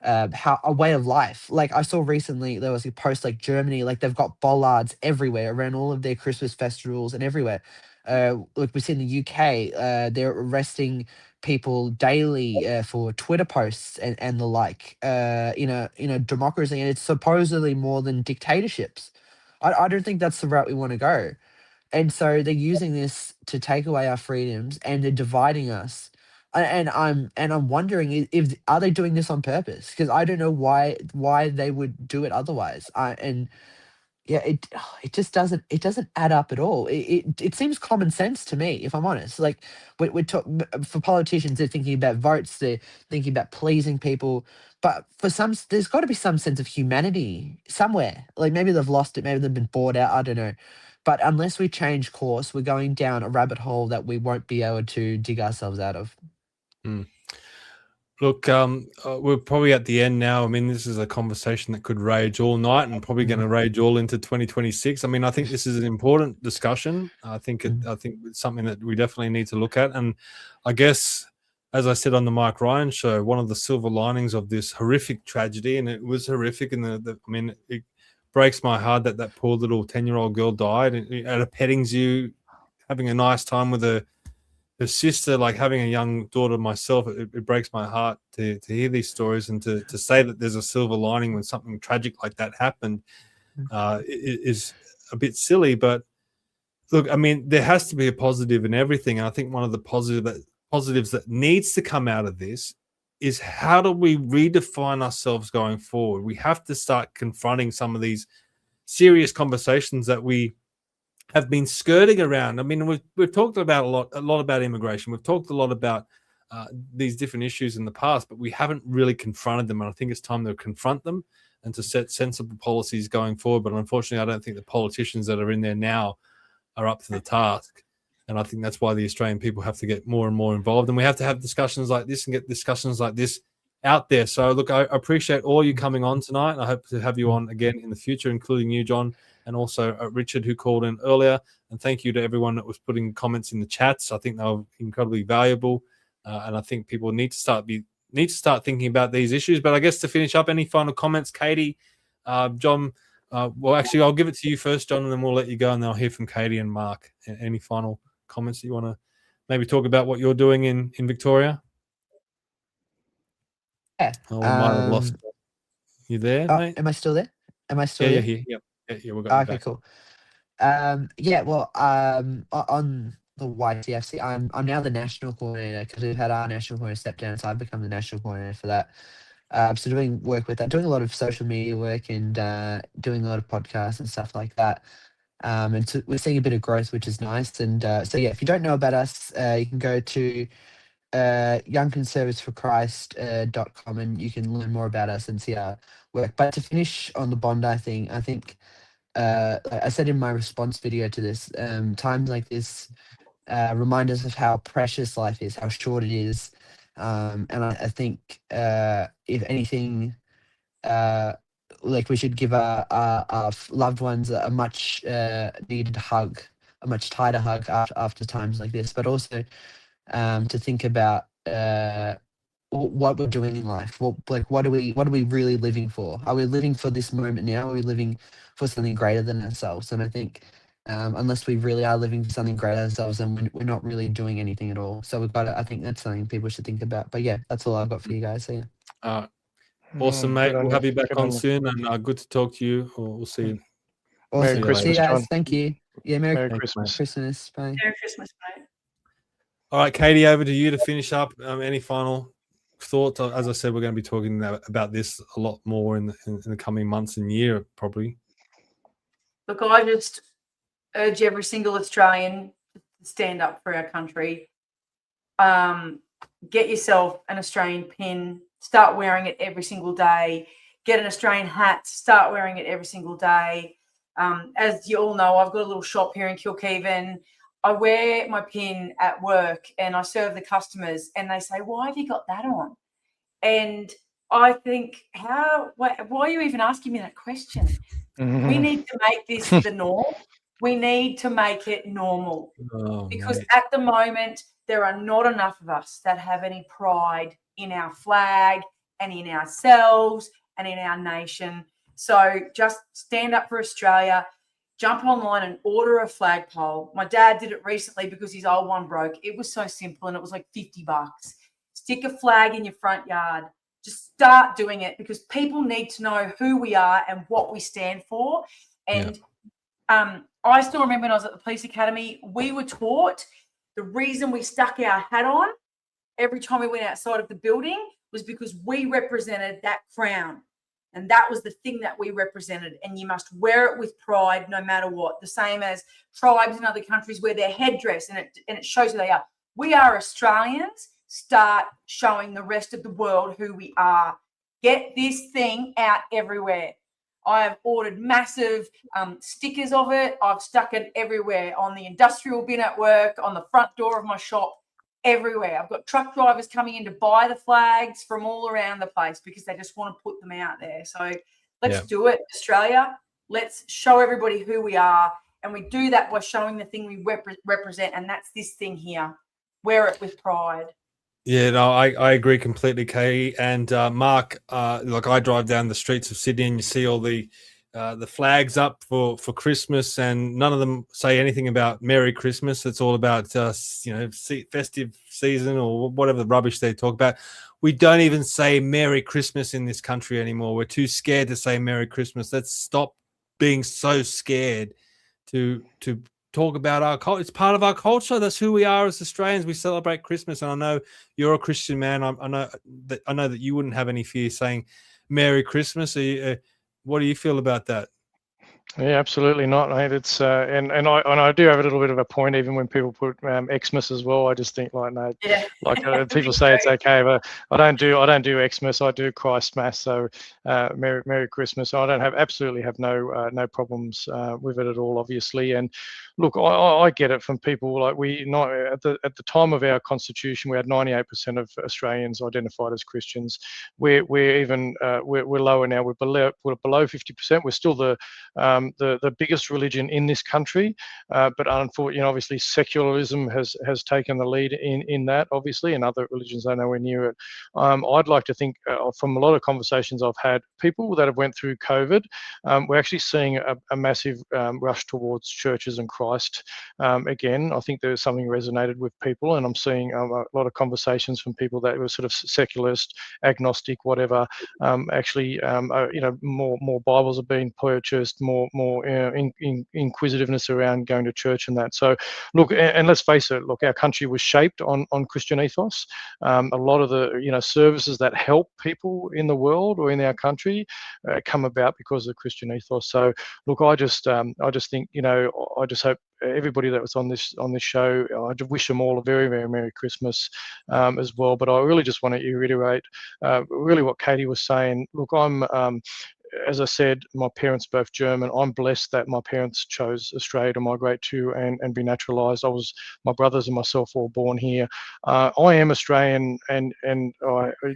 a way of life. Like, I saw recently there was a post, like Germany, like they've got bollards everywhere around all of their Christmas festivals and everywhere. Look, we see in the UK, they're arresting people daily for Twitter posts and the like. Democracy, and it's supposedly more than dictatorships. I don't think that's the route we want to go. And so they're using this to take away our freedoms, and they're dividing us. And I'm wondering, if are they doing this on purpose? Because I don't know why they would do it otherwise. It just doesn't add up at all. It seems common sense to me, if I'm honest. Like, for politicians, they're thinking about votes, they're thinking about pleasing people, but for some, there's got to be some sense of humanity somewhere. Like, maybe they've lost it, maybe they've been bored out, I don't know. But unless we change course, we're going down a rabbit hole that we won't be able to dig ourselves out of. Look, we're probably at the end now. I mean, this is a conversation that could rage all night and probably going to rage all into 2026. I mean, I think this is an important discussion. I think it's something that we definitely need to look at. And I guess, as I said on the Mike Ryan show, one of the silver linings of this horrific tragedy, and it was horrific, and I mean, it breaks my heart that that poor little 10-year-old girl died at a petting zoo, having a nice time with her sister, like having a young daughter myself. It breaks my heart to hear these stories and to say that there's a silver lining when something tragic like that happened is a bit silly. But look, I mean, there has to be a positive in everything. And I think one of the positives that needs to come out of this is how do we redefine ourselves going forward? We have to start confronting some of these serious conversations that we have been skirting around. I mean, we've talked about a lot about immigration. We've talked a lot about these different issues in the past, but we haven't really confronted them. And I think it's time to confront them and to set sensible policies going forward. But unfortunately, I don't think the politicians that are in there now are up to the task. And I think that's why the Australian people have to get more and more involved. And we have to have discussions like this and get discussions like this out there. So look, I appreciate all you coming on tonight. I hope to have you on again in the future, including you, John, and also Richard, who called in earlier. And thank you to everyone that was putting comments in the chats. I think they were incredibly valuable. And I think people need to start thinking about these issues. But I guess to finish up, any final comments, Katy, John? Well, actually, I'll give it to you first, John, and then we'll let you go, and then I'll hear from Katy and Mark. Any final comments that you want to maybe talk about what you're doing in Victoria? Yeah. Oh, we might have lost you there, mate. Am I still there? Yeah, you're here. Yeah, we've got you Okay, back. cool. Yeah, well, on the YTFC, I'm now the national coordinator because we've had our national coordinator step down, so I've become the national coordinator for that. So doing work with that, doing a lot of social media work and doing a lot of podcasts and stuff like that. And so we're seeing a bit of growth, which is nice. And so yeah, if you don't know about us, you can go to youngconservativeforchrist.com and you can learn more about us and see our work. But to finish on the Bondi thing, I think I said in my response video to this, times like this remind us of how precious life is, how short it is. And I think if anything, like we should give our loved ones a much needed hug, a much tighter hug after times like this, but also to think about what we're doing in life. What are we really living for? Are we living for this moment now? Are we living for something greater than ourselves? And I think unless we really are living for something greater than ourselves, then we're not really doing anything at all. So we've got to, I think that's something people should think about. But yeah, that's all I've got for you guys. So yeah. Awesome, mate. We'll have you back on you. soon, and good to talk to you. We'll see you. Awesome. Merry Christmas, See you guys. John. Thank you. Yeah, Merry Christmas. Christmas. Bye. Merry Christmas, mate. All right, Katy, over to you to finish up. Any final thoughts? As I said, we're going to be talking about this a lot more in the coming months and year, probably. Look, I just urge every single Australian to stand up for our country. Get yourself an Australian pin. Start wearing it every single day. Get an Australian hat. Start wearing it every single day. As you all know, I've got a little shop here in Kilkeven. I wear my pin at work and I serve the customers and they say, why have you got that on? And I think, why are you even asking me that question? We need to make this the norm. We need to make it normal because at the moment, there are not enough of us that have any pride in our flag and in ourselves and in our nation. So just stand up for Australia. Jump online and order a flagpole. My dad did it recently because his old one broke. It was so simple and it was like $50. Stick a flag in your front yard. Just start doing it because people need to know who we are and what we stand for. And I still remember when I was at the police academy, we were taught the reason we stuck our hat on every time we went outside of the building was because we represented that crown. And that was the thing that we represented. And you must wear it with pride no matter what. The same as tribes in other countries wear their headdress and it shows who they are. We are Australians. Start showing the rest of the world who we are. Get this thing out everywhere. I have ordered massive stickers of it. I've stuck it everywhere, on the industrial bin at work, on the front door of my shop, everywhere. I've got truck drivers coming in to buy the flags from all around the place because they just want to put them out there. So let's do it, Australia. Let's show everybody who we are. And we do that by showing the thing we represent, and that's this thing here. Wear it with pride. Yeah, no, I agree completely, Katie. And Mark, like I drive down the streets of Sydney and you see all the flags up for Christmas, and none of them say anything about Merry Christmas. It's all about festive season or whatever the rubbish they talk about. We don't even say Merry Christmas in this country anymore. We're too scared to say Merry Christmas. Let's stop being so scared to talk about our culture. It's part of our culture. That's who we are as Australians. We celebrate Christmas, and I know you're a Christian man. I know that you wouldn't have any fear saying Merry Christmas. What do you feel about that? Yeah, absolutely not, mate. It's and I do have a little bit of a point, even when people put Xmas as well. I just think like, no, people say it's okay, but I don't do Xmas. I do Christmas. So Merry Christmas. I don't absolutely have no problems with it at all, obviously. And look, I get it from people. Like at the time of our constitution, we had 98% of Australians identified as Christians. We're lower now. We're below 50%. We're still the biggest religion in this country, but unfortunately, obviously, secularism has taken the lead in that, obviously, and other religions are nowhere near it. I'd like to think, from a lot of conversations I've had, people that have went through COVID, we're actually seeing a massive rush towards churches and Christ. Again, I think there's something resonated with people, and I'm seeing a lot of conversations from people that were sort of secularist, agnostic, whatever. Actually, more Bibles are being purchased, more inquisitiveness around going to church and that. So look, and let's face it, look, our country was shaped on Christian ethos. A lot of the services that help people in the world or in our country come about because of Christian ethos. So look, I just think, I just hope everybody that was on this show, I wish them all a very, very Merry Christmas as well. But I really just want to reiterate really what Katie was saying. Look, as I said, my parents are both German. I'm blessed that my parents chose Australia to migrate to and be naturalised. My brothers and myself were all born here. I am Australian, and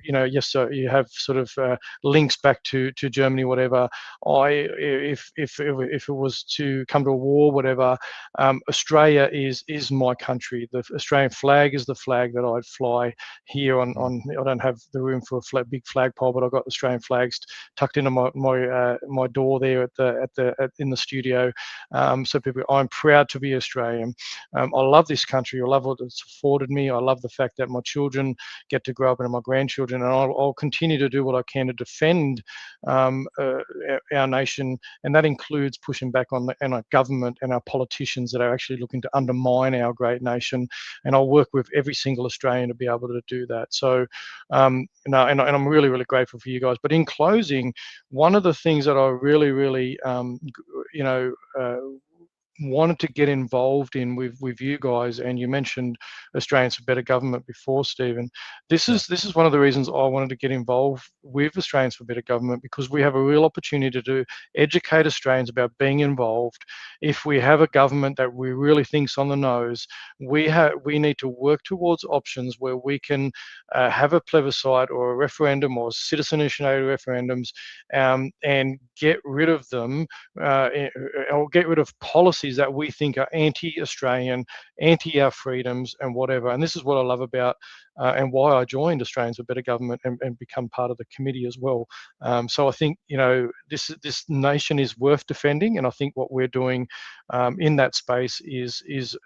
yes, so you have sort of links back to Germany, whatever. If it was to come to a war, whatever, Australia is my country. The Australian flag is the flag that I'd fly here on. I don't have the room for a big flagpole, but I've got Australian flags tucked into my door there in the studio. So people, I'm proud to be Australian. I love this country. I love what it's afforded me. I love the fact that my children get to grow up and my grandchildren, and I'll continue to do what I can to defend our nation, and that includes pushing back on our government and our politicians that are actually looking to undermine our great nation. And I'll work with every single Australian to be able to do that. So, and I'm really, really grateful for you guys. But in closing, one of the things that I really, really, wanted to get involved in with you guys, and you mentioned Australians for Better Government before, Stephen. This is one of the reasons I wanted to get involved with Australians for Better Government, because we have a real opportunity to educate Australians about being involved. If we have a government that we really think's on the nose, we need to work towards options where we can have a plebiscite or a referendum or citizen-initiated referendums, and get rid of them, or get rid of policies that we think are anti-Australian, anti our freedoms and whatever. And this is what I love about and why I joined Australians for Better Government and become part of the committee as well. So I think, this nation is worth defending, and I think what we're doing in that space is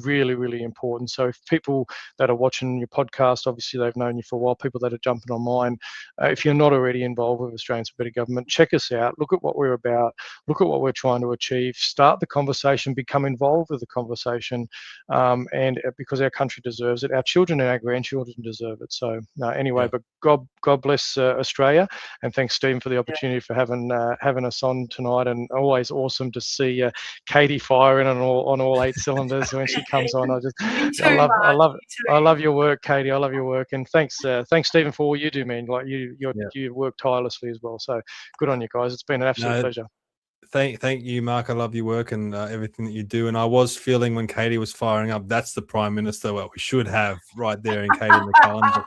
really, really important. So if people that are watching your podcast, obviously they've known you for a while, people that are jumping on mine, if you're not already involved with Australians for Better Government, check us out, look at what we're about, look at what we're trying to achieve, start the conversation, become involved with the conversation, and because our country deserves it, our children and our grandchildren deserve it. So anyway, but God bless Australia, and thanks, Stephen, for the opportunity for having us on tonight, and always awesome to see Katy firing on all 8 cylinders when she comes on. I love your work, Katy. I love your work, and thanks Stephen for all you do, man. Like you work tirelessly as well. So good on you guys. It's been an absolute pleasure. Thank you, Mark. I love your work and everything that you do. And I was feeling when Katy was firing up, that's the Prime Minister what we should have right there in Katy McCallum. But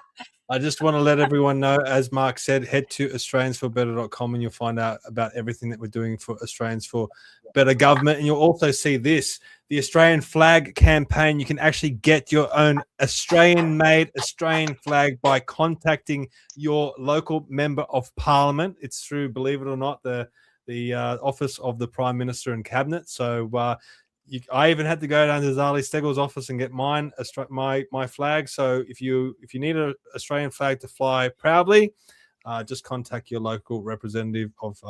I just want to let everyone know, as Mark said, head to AustraliansForBetter.com and you'll find out about everything that we're doing for Australians for Better Government. And you'll also see this, the Australian flag campaign. You can actually get your own Australian-made Australian flag by contacting your local member of Parliament. It's through, believe it or not, the office of the Prime Minister and Cabinet. So I even had to go down to Zali Steggall's office and get my flag. So if you need an Australian flag to fly proudly, just contact your local representative of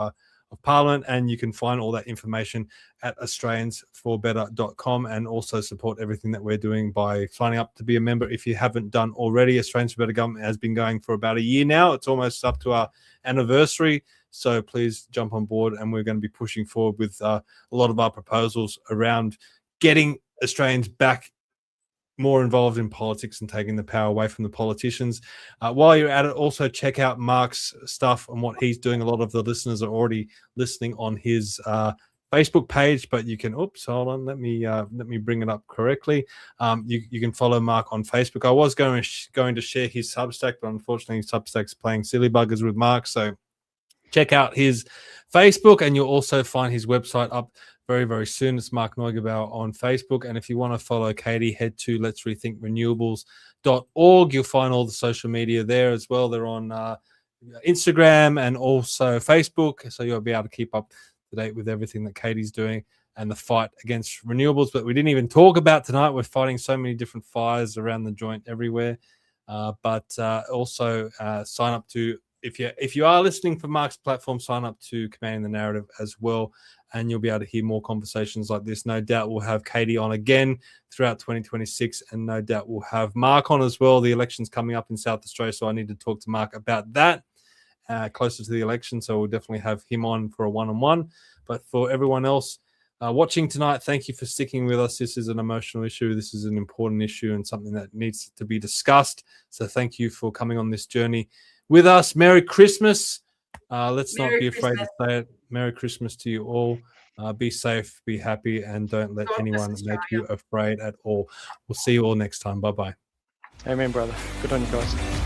Parliament, and you can find all that information at AustraliansForBetter.com, and also support everything that we're doing by signing up to be a member if you haven't done already. Australians for Better Government has been going for about a year now. It's almost up to our anniversary. So please jump on board, and we're going to be pushing forward with a lot of our proposals around getting Australians back more involved in politics and taking the power away from the politicians. While you're at it, also check out Mark's stuff and what he's doing. A lot of the listeners are already listening on his Facebook page, but you can, hold on, let me bring it up correctly. You can follow Mark on Facebook. I was going to share his Substack, but unfortunately Substack's playing silly buggers with Mark, so check out his Facebook, and you'll also find his website up very, very soon. It's Mark Neugebauer on Facebook. And if you want to follow Katy, head to Let's Rethink Renewables.org. You'll find all the social media there as well. They're on Instagram and also Facebook, so you'll be able to keep up to date with everything that Katy's doing and the fight against renewables. But we didn't even talk about tonight. We're fighting so many different fires around the joint everywhere. But also sign up to, if you are listening for Mark's platform, sign up to Commanding the Narrative as well, and you'll be able to hear more conversations like this. No doubt we'll have Katy on again throughout 2026, and no doubt we'll have Mark on as well. The election's coming up in South Australia, so I need to talk to Mark about that closer to the election, so we'll definitely have him on for a one-on-one. But for everyone else watching tonight, thank you for sticking with us. This is an emotional issue. This is an important issue and something that needs to be discussed. So thank you for coming on this journey with us. Merry Christmas. Let's not be afraid to say it. Merry Christmas to you all. Be safe, be happy, and don't let anyone make you afraid at all. We'll see you all next time. Bye-bye. Amen, brother. Good on you guys.